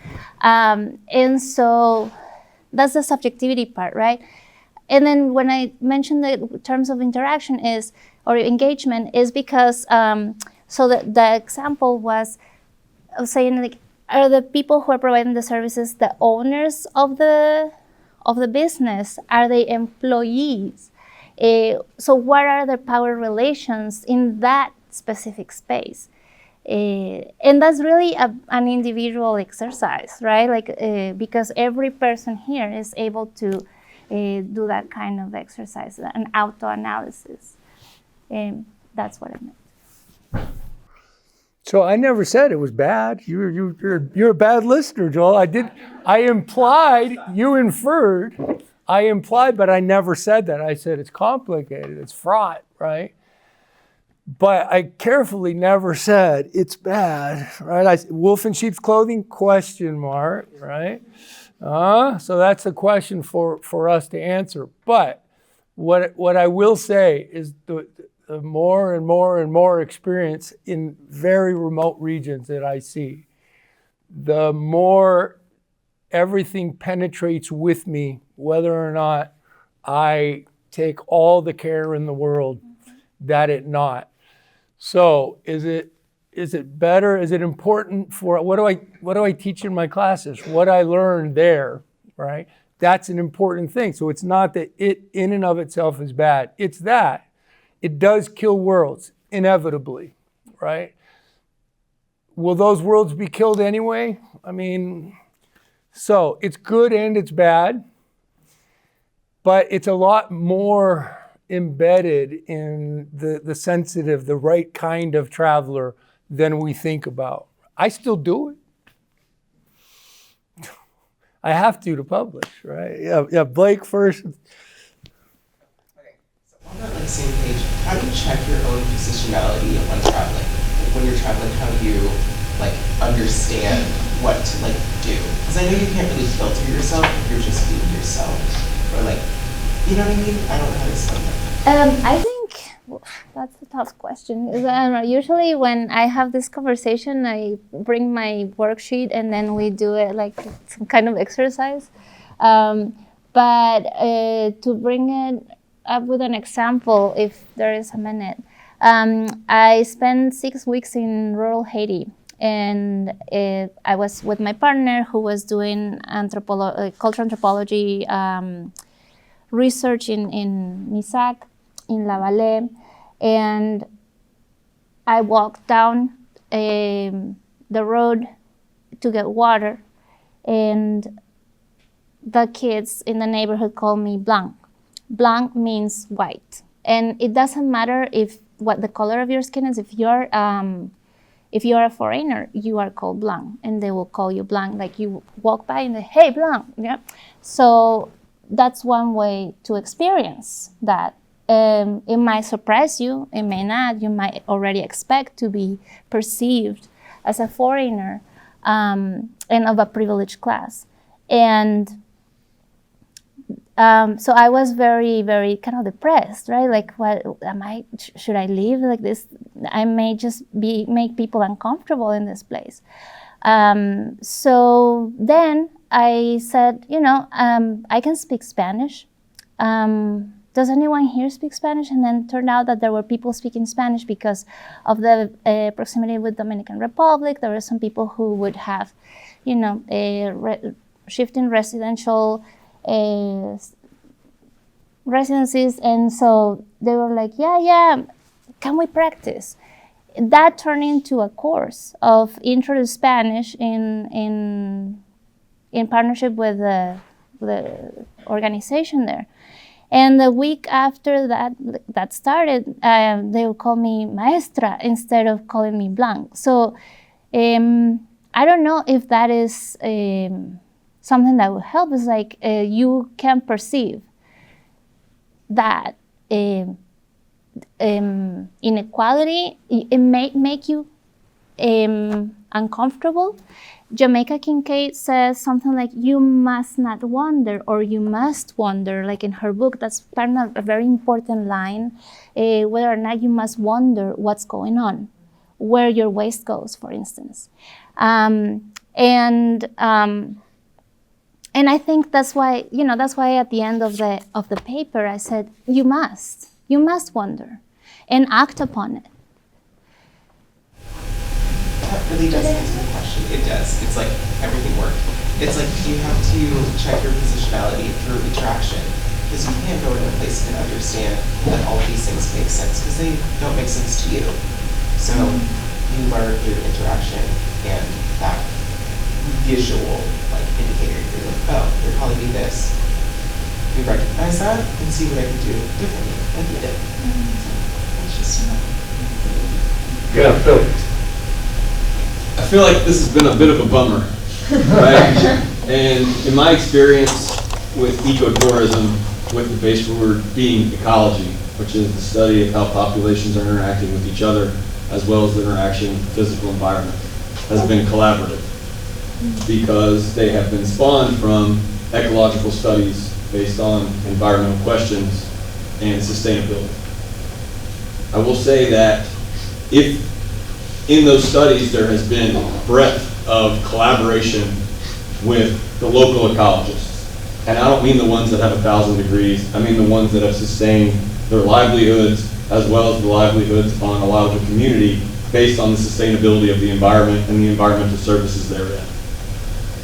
And so that's the subjectivity part, right? And then when I mentioned the terms of interaction or engagement is because, so the example was saying, like, are the people who are providing the services the owners of the business? Are they employees? So what are the power relations in that specific space? And that's really an individual exercise, right? Like, because every person here is able to do that kind of exercise, an auto-analysis. That's what I meant. So I never said it was bad. You're a bad listener, Joel. I implied, you inferred. I implied, but I never said that. I said it's complicated, it's fraught, right? But I carefully never said it's bad, right? Wolf in sheep's clothing, ? Right? So that's a question for us to answer. But what I will say is the more and more and more experience in very remote regions that I see, the more everything penetrates with me, whether or not I take all the care in the world that it not. So is it better? Is it important for what do I teach in my classes? What I learned there, right? That's an important thing. So it's not that it in and of itself is bad. It's that it does kill worlds inevitably, right? Will those worlds be killed anyway? I mean, so it's good and it's bad, but it's a lot more embedded in the sensitive, the right kind of traveler than we think about. I still do it. I have to publish, right? Yeah, Blake first. Okay, so on that same page, how do you check your own positionality when traveling? Like when you're traveling, how do you understand what to do? Because I know you can't really filter yourself if you're just being yourself, or you know what I mean? I don't know how to explain that. I think that's a tough question. I don't know, usually when I have this conversation, I bring my worksheet and then we do it like some kind of exercise. But to bring it up with an example, if there is a minute, I spent 6 weeks in rural Haiti. And I was with my partner who was doing cultural anthropology research in Misak, in La Vallée, and I walked down the road to get water, and the kids in the neighborhood call me blanc. Blanc means white, and it doesn't matter what the color of your skin is. If you're a foreigner, you are called blanc, and they will call you blanc. Like you walk by and they, hey, blanc, yeah. So that's one way to experience that. It might surprise you, it may not. You might already expect to be perceived as a foreigner and of a privileged class. And so I was very, very kind of depressed, right? Like, what am I? Should I leave like this? I may just make people uncomfortable in this place. So then I said, I can speak Spanish. Does anyone here speak Spanish? And then it turned out that there were people speaking Spanish because of the proximity with Dominican Republic. There were some people who would have, shifting residential residencies, and so they were like, yeah, can we practice? That turned into a course of Intro to Spanish in partnership with the organization there. And the week after that started, they would call me maestra instead of calling me Blanc. So I don't know if that is something that will help. It's like you can perceive that inequality, it may make you uncomfortable. Jamaica Kincaid says something like, you must not wonder, or you must wonder, like in her book. That's part of a very important line, whether or not you must wonder what's going on, where your waste goes, for instance. And I think that's why at the end of the paper I said, you must wonder and act upon it. That really does answer the question. It does. It's like everything worked. It's like you have to check your positionality through interaction, because you can't go into a place and understand that all these things make sense, because they don't make sense to you. So you learn through interaction and that visual indicator. You're like, oh, there'd probably be this. We recognize that and see what I can do differently. And you did. That's just Yeah, Phil. I feel like this has been a bit of a bummer, right? And in my experience with ecotourism, with the base word being ecology, which is the study of how populations are interacting with each other, as well as the interaction with the physical environment, has been collaborative, because they have been spawned from ecological studies based on environmental questions and sustainability. I will say that if in those studies there has been breadth of collaboration with the local ecologists, and I don't mean the ones that have 1,000 degrees, I mean the ones that have sustained their livelihoods as well as the livelihoods on a larger community based on the sustainability of the environment and the environmental services therein.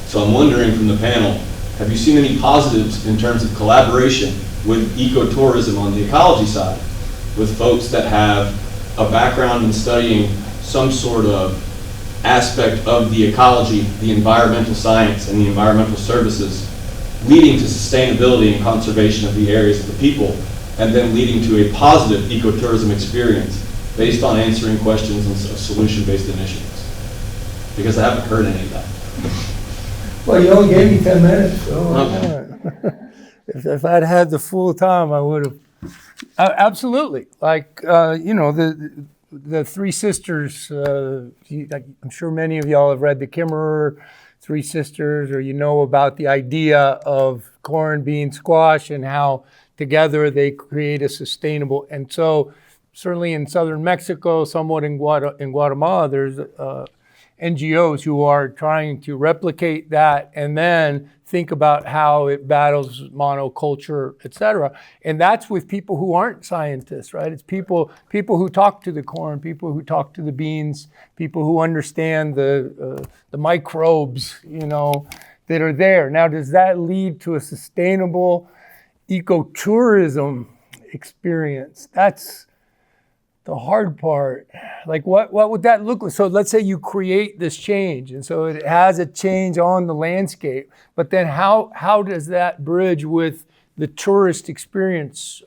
So I'm wondering from the panel, have you seen any positives in terms of collaboration with ecotourism on the ecology side, with folks that have a background in studying some sort of aspect of the ecology, the environmental science, and the environmental services, leading to sustainability and conservation of the areas of the people, and then leading to a positive ecotourism experience based on answering questions and solution-based initiatives? Because I haven't heard any of that. Well, you only gave me 10 minutes, so if I'd had the full time, I would have. Absolutely. Like, the Three Sisters, I'm sure many of y'all have read the Kimmerer Three Sisters, or you know about the idea of corn, bean, squash, and how together they create a sustainable. And so certainly in southern Mexico, somewhat in Guatemala, there's NGOs who are trying to replicate that and then think about how it battles monoculture, et cetera. And that's with people who aren't scientists, right? It's people who talk to the corn, people who talk to the beans, people who understand the microbes, that are there. Now, does that lead to a sustainable ecotourism experience? That's the hard part. Like, what would that look like? So let's say you create this change, and so it has a change on the landscape, but then how does that bridge with the tourist experience?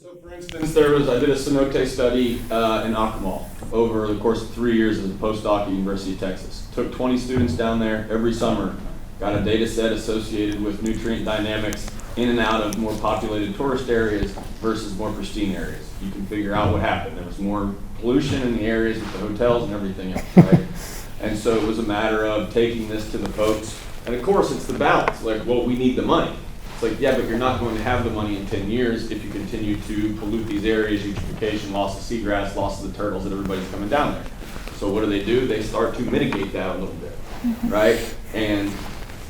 So for instance, I did a cenote study in Akumal over the course of 3 years as a postdoc at University of Texas. Took 20 students down there every summer, got a data set associated with nutrient dynamics in and out of more populated tourist areas versus more pristine areas. You can figure out what happened. There was more pollution in the areas with the hotels and everything else, right? And so it was a matter of taking this to the folks. And of course, it's the balance. Like, well, we need the money. It's like, yeah, but you're not going to have the money in 10 years if you continue to pollute these areas, eutrophication, loss of seagrass, loss of the turtles that everybody's coming down there. So what do? They start to mitigate that a little bit, right? And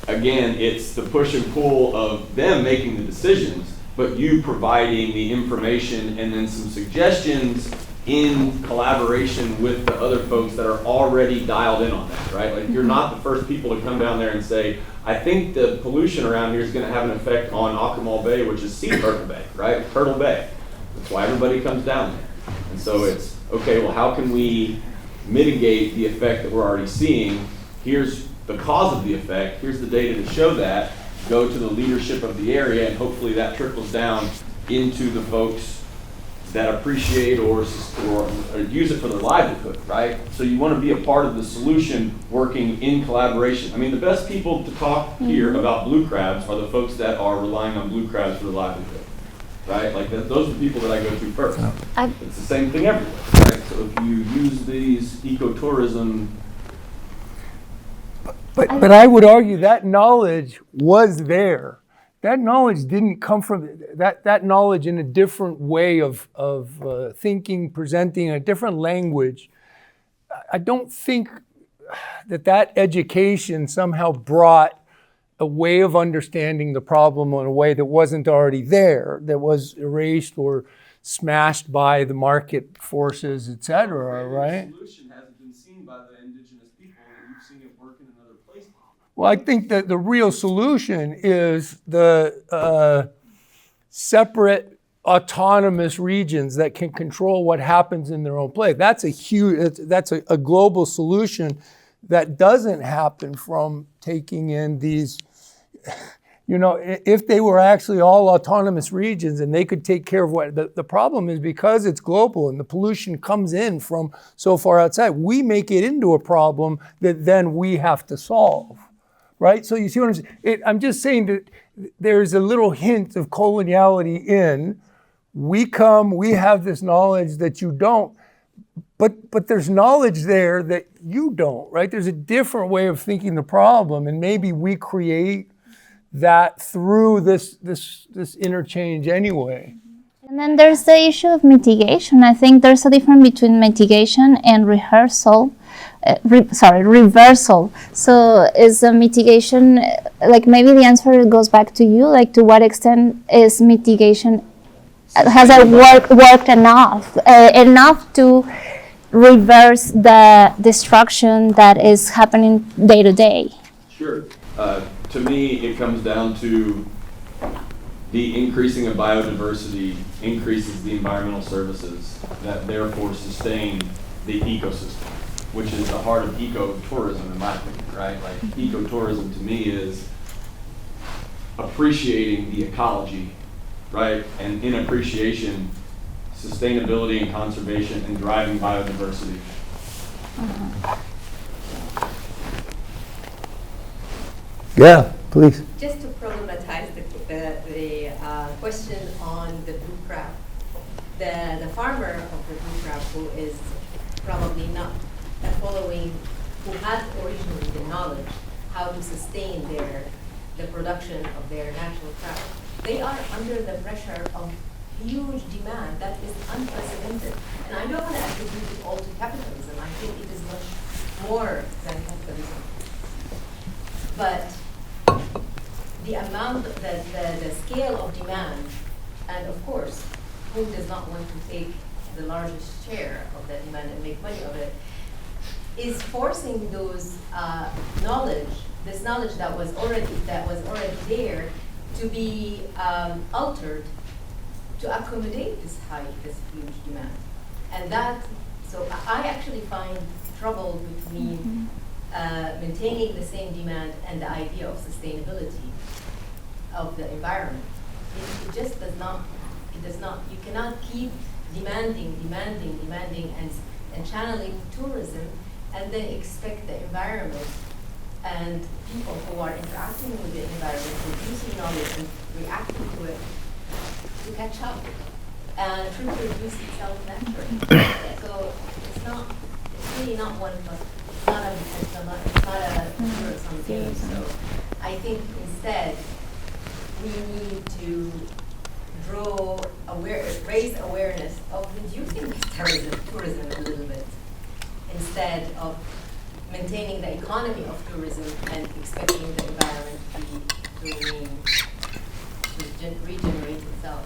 again, it's the push and pull of them making the decisions, but you providing the information and then some suggestions in collaboration with the other folks that are already dialed in on that, right? Like, you're not the first people to come down there and say, I think the pollution around here is going to have an effect on Acapulco Bay, which is Sea Turtle Bay, right? Turtle Bay. That's why everybody comes down there. And so it's, okay, well, how can we mitigate the effect that we're already seeing? Here's the cause of the effect. Here's the data to show that. Go to the leadership of the area, and hopefully that trickles down into the folks that appreciate or use it for their livelihood, right? So you want to be a part of the solution, working in collaboration. I mean, the best people to talk here about blue crabs are the folks that are relying on blue crabs for their livelihood, right? Like, those are the people that I go to first. It's the same thing everywhere, right? So if you use these ecotourism. But I would argue that knowledge was there. That knowledge didn't come from that knowledge in a different way of thinking, presenting, a different language. I don't think that education somehow brought a way of understanding the problem in a way that wasn't already there, that was erased or smashed by the market forces, et cetera, right? The solution hasn't been seen by the indigenous people, and you've seen it work in another place. Well, I think that the real solution is the separate autonomous regions that can control what happens in their own place. That's a global solution that doesn't happen from taking in these, if they were actually all autonomous regions and they could take care of what, the problem is because it's global and the pollution comes in from so far outside, we make it into a problem that then we have to solve. Right? So you see what I'm saying? I'm just saying that there's a little hint of coloniality in, we have this knowledge that you don't, but there's knowledge there that you don't, right? There's a different way of thinking the problem, and maybe we create that through this interchange anyway. And then there's the issue of mitigation. I think there's a difference between mitigation and reversal. So is the mitigation, like, maybe the answer goes back to you, like, to what extent is mitigation, has it worked enough to reverse the destruction that is happening day to day? Sure. To me, it comes down to the increasing of biodiversity increases the environmental services that therefore sustain the ecosystem, which is the heart of ecotourism, in my opinion, right? Like, ecotourism to me is appreciating the ecology, right? And in appreciation, sustainability and conservation and driving biodiversity. Yeah, please. Just to problematize the question on the blue crab, the farmer of the blue crab who is probably not following, who had originally the knowledge how to sustain the production of their natural crab, they are under the pressure of huge demand that is unprecedented. And I don't want to attribute it all to capitalism. I think it is much more than capitalism. But the amount, the scale of demand, and of course, who does not want to take the largest share of that demand and make money of it, is forcing those this knowledge that was already there, to be altered to accommodate this huge demand. And so I actually find trouble between maintaining the same demand and the idea of sustainability of the environment. It just does not, you cannot keep demanding and channeling tourism and then expect the environment and people who are interacting with the environment, producing knowledge and reacting to it, to catch up and to reproduce itself naturally. So it's really not one plus. It's not a zero-sum game. So I think instead we need to raise awareness of reducing tourism a little bit, instead of maintaining the economy of tourism and expecting the environment to regenerate itself.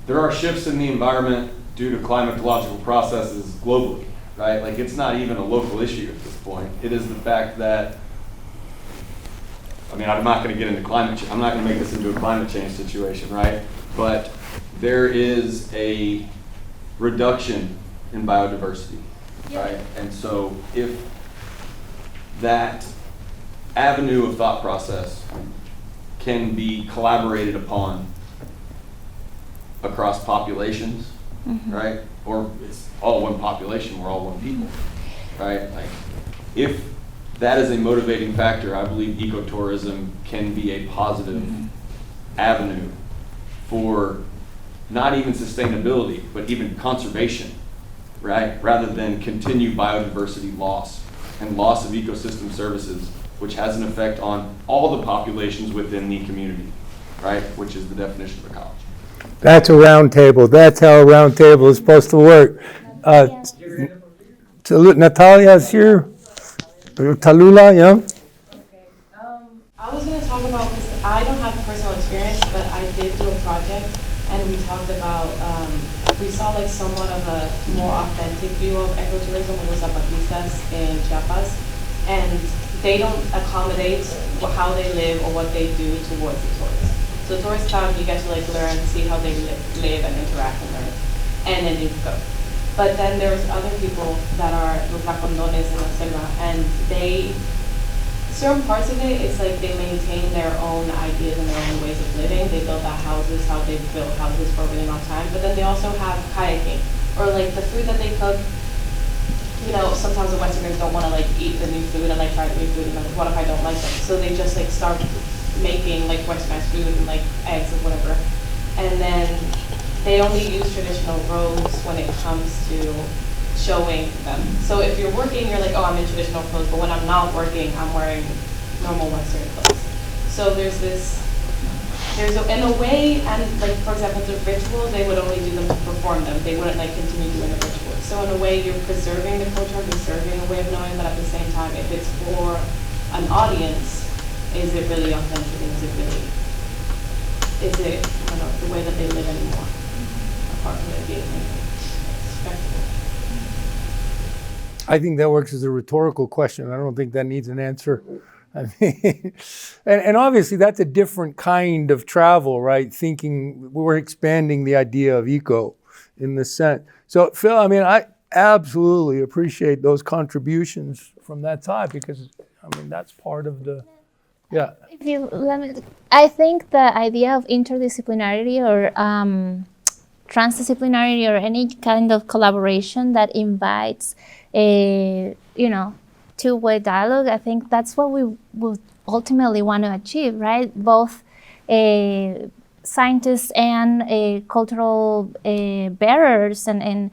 There are shifts in the environment due to climatological processes globally, right? Like, it's not even a local issue at this point. It is the fact that, I mean, I'm not going to get into climate change. I'm not going to make this into a climate change situation, right? But there is a reduction in biodiversity, right? And so if that avenue of thought process can be collaborated upon across populations, right? Or it's all one population, we're all one people, right? Like, if that is a motivating factor, I believe ecotourism can be a positive avenue for not even sustainability, but even conservation, right? Rather than continued biodiversity loss and loss of ecosystem services, which has an effect on all the populations within the community, right? Which is the definition of ecology. That's a round table. That's how a round table is supposed to work. Natalia's here. Talula, yeah? I was going to talk about, because I don't have personal experience, but I did do a project, and we talked about, we saw like somewhat of a more authentic view of ecotourism with los zapatistas in Chiapas, and they don't accommodate how they live or what they do towards the tourists. So tourists come, you get to like learn, see how they live and interact and learn, and then you go. But then there's other people that are los lacondones in la selva, and they, certain parts of it, it's like they maintain their own ideas and their own ways of living. They build out houses, how they've built houses for a really long time. But then they also have kayaking, or like the food that they cook. You know, sometimes the Westerners don't want to like eat the new food and like try the new food, and like, what if I don't like it? So they just like start making like Westernized food and like eggs or whatever. And then they only use traditional robes when it comes to showing them. So if you're working, you're like, oh, I'm in traditional clothes, but when I'm not working, I'm wearing normal Western clothes. So there's in a way, and like, for example, the rituals, they would only do them to perform them. They wouldn't like continue doing the rituals. So in a way, you're preserving the culture, preserving a way of knowing, but at the same time, if it's for an audience, is it really authentic? Is it, I don't know, the way that they live anymore? Apart from it being respectable. I think that works as a rhetorical question. I don't think that needs an answer. I mean, and obviously that's a different kind of travel, right? Thinking we're expanding the idea of eco in this sense. So Phil, I mean, I absolutely appreciate those contributions from that side, because I mean, that's part of the, yeah. If you let me, I think the idea of interdisciplinarity or transdisciplinarity or any kind of collaboration that invites a, two-way dialogue, I think that's what we would ultimately want to achieve, right? Both scientists and cultural bearers and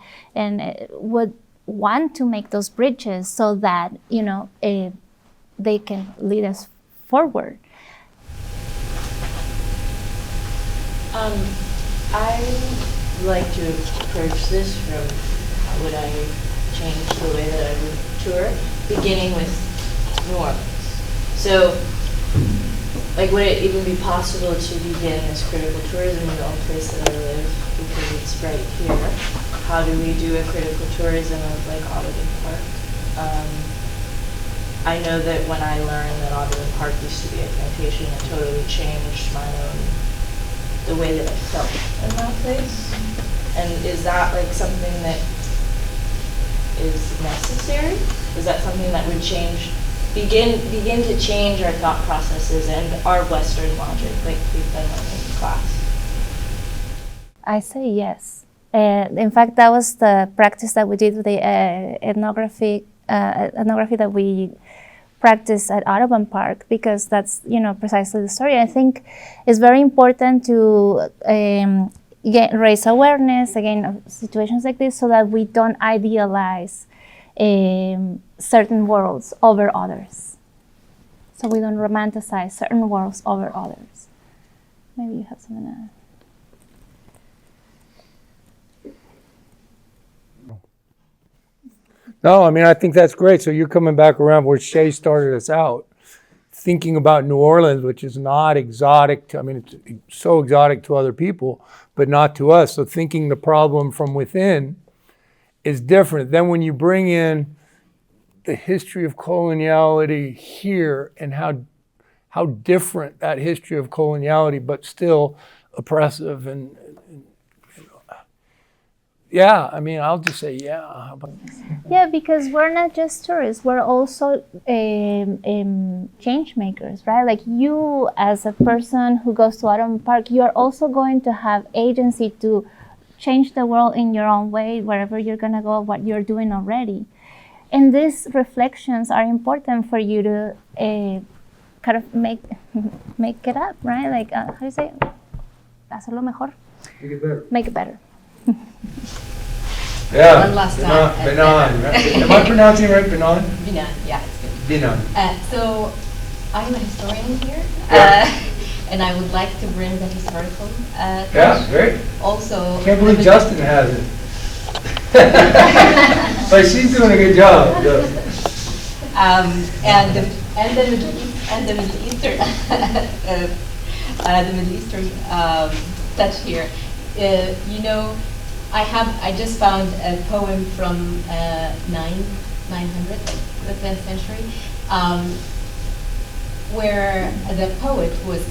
would want to make those bridges so that, they can lead us forward. I like to approach this from how would I change the way that I would tour, beginning with New Orleans. So, like, would it even be possible to begin this critical tourism in the only place that I live, because it's right here? How do we do a critical tourism of, like, Audubon Park? I know that when I learned that Audubon Park used to be a plantation, it totally changed the way that I felt in that place. And is that like something that is necessary? Is that something that would begin to change our thought processes and our Western logic, like we've been learning in class? I say yes. In fact, that was the practice that we did with the ethnography that we practice at Audubon Park, because that's precisely the story. I think it's very important to raise awareness again of situations like this, so that we don't idealize certain worlds over others. So we don't romanticize certain worlds over others. Maybe you have something to add. No, I mean, I think that's great. So you're coming back around where Shay started us out. thinking about New Orleans, which is not exotic to, I mean, it's so exotic to other people, but not to us. So thinking the problem from within is different. Then when you bring in the history of coloniality here and how different that history of coloniality, but still oppressive and yeah, I mean, I'll just say yeah. Yeah, because we're not just tourists, we're also change makers, right? Like you as a person who goes to Autumn Park, you are also going to have agency to change the world in your own way, wherever you're gonna go, what you're doing already. And these reflections are important for you to kind of make it up, right? Like, how do you say it? Hacerlo mejor. Make it better. Make it better. Yeah. One last time. Benan, right? Am I pronouncing it right? Benan? Binan, yeah, it's good. Benan. So I'm a historian here, and I would like to bring the historical touch. Yeah, great. Also, Can't believe Justin has it. But she's doing a good job. and the Middle Eastern the Middle Eastern touch here. You know, I just found a poem from 900, the 10th century, where the poet was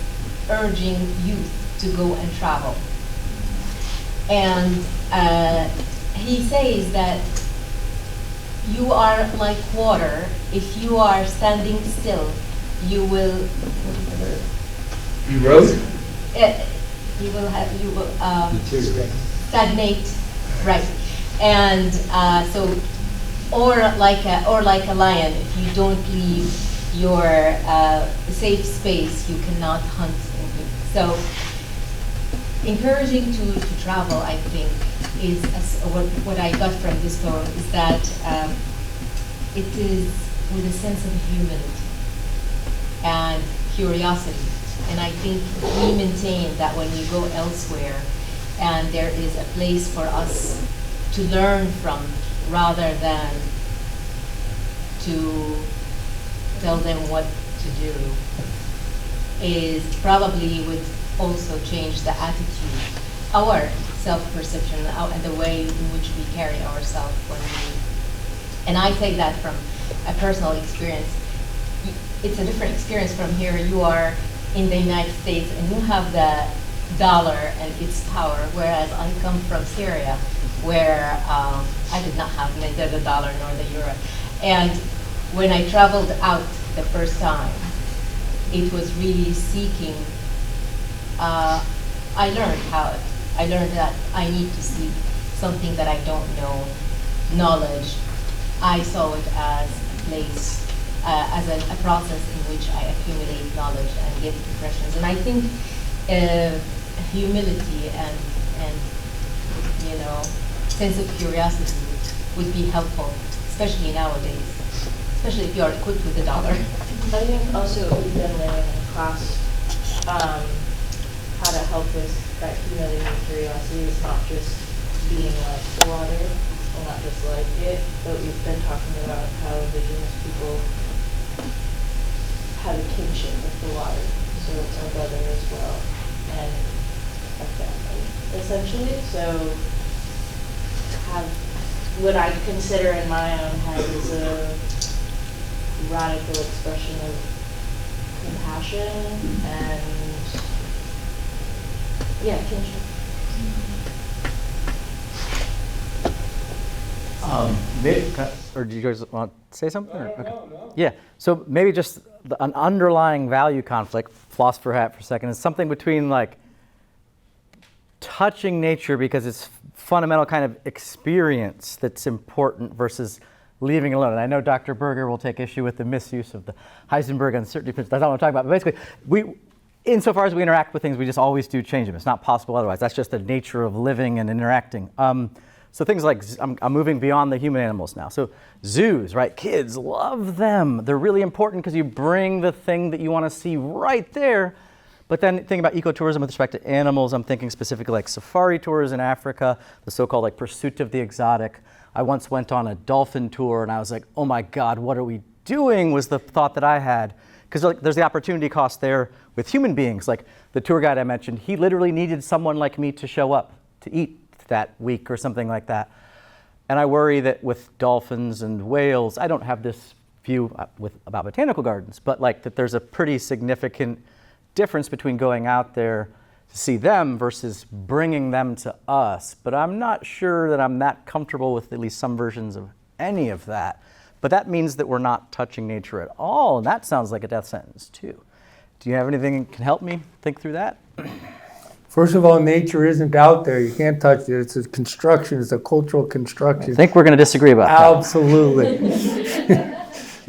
urging youth to go and travel. And he says that you are like water. If you are standing still, you will. You wrote? You will stagnate, right? And so, or like a lion, if you don't leave your safe space, you cannot hunt. So, encouraging to travel, I think, is what I got from this poem is that it is with a sense of humility and curiosity. And I think we maintain that when we go elsewhere and there is a place for us to learn from rather than to tell them what to do, is probably would also change the attitude, our self-perception, and the way in which we carry ourselves when we, and I take that from a personal experience. It's a different experience from here. You are in the United States and you have the dollar and its power, whereas I come from Syria, where I did not have neither the dollar nor the euro. And when I traveled out the first time, it was really seeking, I learned that I need to seek something that I don't know, knowledge. I saw it as a place, as a process in which I accumulate knowledge and get impressions. And I think humility and you know, sense of curiosity would be helpful, especially nowadays, especially if you are equipped with a dollar. I think also we've been learning in class how to help with that humility and curiosity. It's not just being like the water, or not just like it, but we've been talking about how indigenous people have a kinship with the water. So it's our brother as well, and a family, essentially. So have what I consider in my own head is a radical expression of compassion and kinship. Or do you guys want to say something? Okay. No. Yeah, so maybe just an underlying value conflict, philosopher hat for a second, is something between like touching nature because it's fundamental kind of experience that's important versus leaving alone. And I know Dr. Berger will take issue with the misuse of the Heisenberg uncertainty principle. That's not what I'm talking about. But basically, insofar as we interact with things, we just always do change them. It's not possible otherwise. That's just the nature of living and interacting. So things like, I'm moving beyond the human animals now. So zoos, right? Kids love them. They're really important because you bring the thing that you want to see right there. But then thinking about ecotourism with respect to animals, I'm thinking specifically like safari tours in Africa, the so-called like pursuit of the exotic. I once went on a dolphin tour and I was like, oh my God, what are we doing was the thought that I had. because like, there's the opportunity cost there with human beings. Like the tour guide I mentioned, he literally needed someone like me to show up to eat that week or something like that. And I worry that with dolphins and whales, I don't have this view about botanical gardens, but like that there's a pretty significant difference between going out there to see them versus bringing them to us. But I'm not sure that I'm that comfortable with at least some versions of any of that. But that means that we're not touching nature at all, and that sounds like a death sentence too. Do you have anything that can help me think through that? First of all, nature isn't out there. You can't touch it. It's a construction. It's a cultural construction. I think we're going to disagree about that. Absolutely.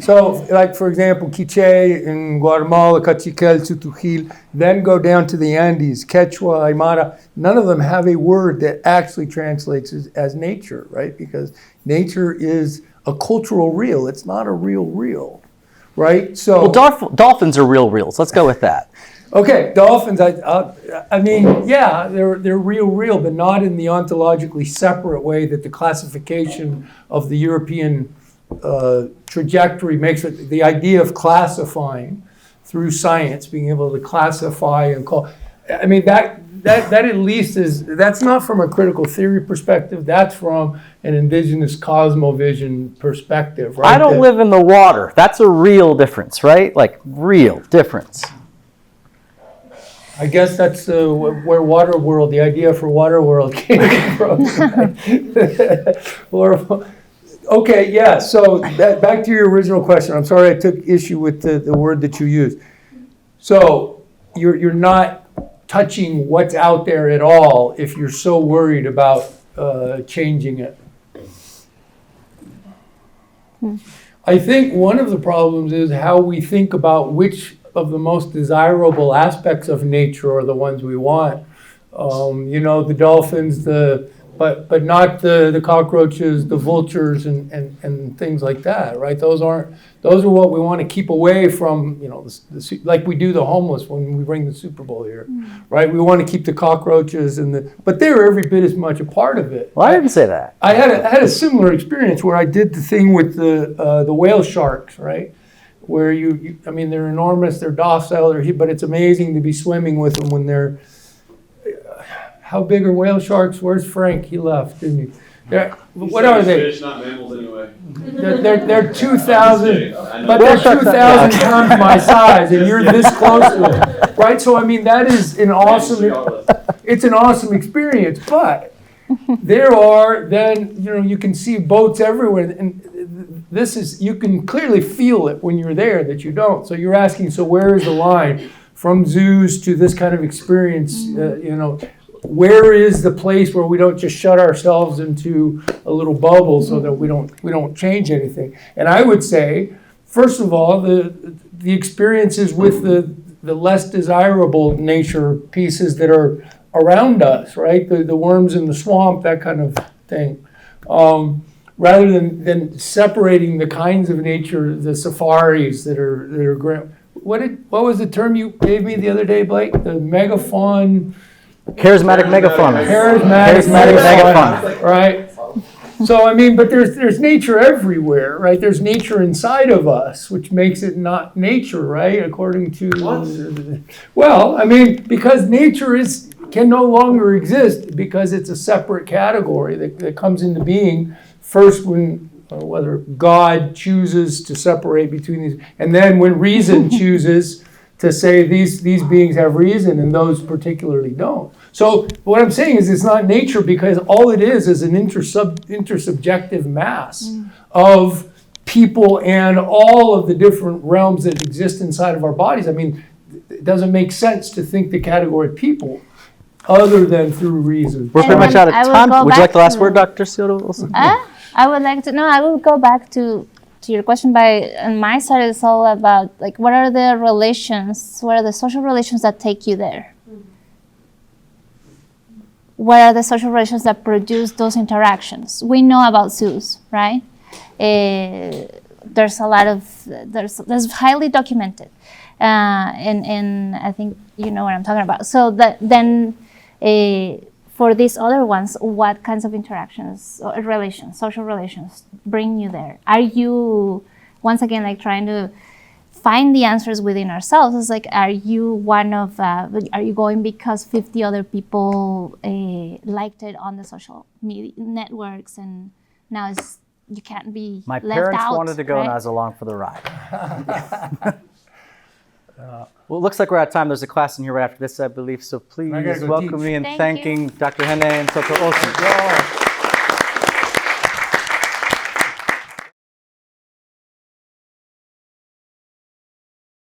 So, like, for example, Quiché in Guatemala, Cachiquel, Tutujil, then go down to the Andes, Quechua, Aymara. None of them have a word that actually translates as nature, right? Because nature is a cultural real. It's not a real, right? So, well, dolphins are reals. Let's go with that. Okay, dolphins, I mean, yeah, they're real, but not in the ontologically separate way that the classification of the European trajectory makes it. The idea of classifying through science, being able to classify and call, I mean, that at least that's not from a critical theory perspective, that's from an indigenous cosmovision perspective, right? I don't live in the water. That's a real difference, right? Like, real difference. I guess that's where Waterworld, the idea for Waterworld came from. Okay, yeah, so back to your original question. I'm sorry I took issue with the word that you used. So you're not touching what's out there at all if you're so worried about changing it. I think one of the problems is how we think about which of the most desirable aspects of nature are the ones we want. You know, the dolphins, but not the cockroaches, the vultures, and things like that, right? Those are what we want to keep away from. You know, like we do the homeless when we bring the Super Bowl here, right? We want to keep the cockroaches but they're every bit as much a part of it. Well, I didn't say that. I had a similar experience where I did the thing with the whale sharks, right? Where I mean, they're enormous, they're docile, but it's amazing to be swimming with them when they're. How big are whale sharks? Where's Frank? He left, didn't he? What are they? Fish, not mammals, anyway. They're 2,000, but they're 2,000 times my size, and you're this close to them, right? So I mean, that is an awesome. It's an awesome experience, but there are then you can see boats everywhere, and you can clearly feel it when you're there that you don't. So you're asking, so where is the line from zoos to this kind of experience? Where is the place where we don't just shut ourselves into a little bubble so that we don't change anything? And I would say, first of all, the experiences with the less desirable nature pieces that are around us, right? The worms in the swamp, that kind of thing. Rather than separating the kinds of nature, the safaris that are great. What was the term you gave me the other day, Blake? The megafaun. Charismatic megafauna. Charismatic megafauna, right? So, I mean, but there's nature everywhere, right? There's nature inside of us, which makes it not nature, right? According to... What? Well, I mean, because nature can no longer exist because it's a separate category that comes into being first when, whether God chooses to separate between these, and then when reason chooses to say these beings have reason and those particularly don't. So what I'm saying is it's not nature because all it is an intersubjective mass of people and all of the different realms that exist inside of our bodies. I mean, it doesn't make sense to think the category people other than through reason. We're pretty much out of time. Would you like the last word, Dr. Silva Wilson? I would like to, I will go back to your question. On my side, it's all about like, what are the relations, what are the social relations that take you there? What are the social relations that produce those interactions? We know about zoos, right? There's a lot of, there's highly documented. And I think you know what I'm talking about. So then for these other ones, what kinds of interactions, or relations, social relations bring you there? Are you, once again, like trying to find the answers within ourselves. It's like, are you are you going because 50 other people liked it on the social media networks, and now you can't be My left parents out, wanted to go, and I right? was along for the ride. Well, it looks like we're out of time. There's a class in here right after this, I believe. So please gotta go welcome teach. me in Thank thanking Dr. Hene and Soto Olsen.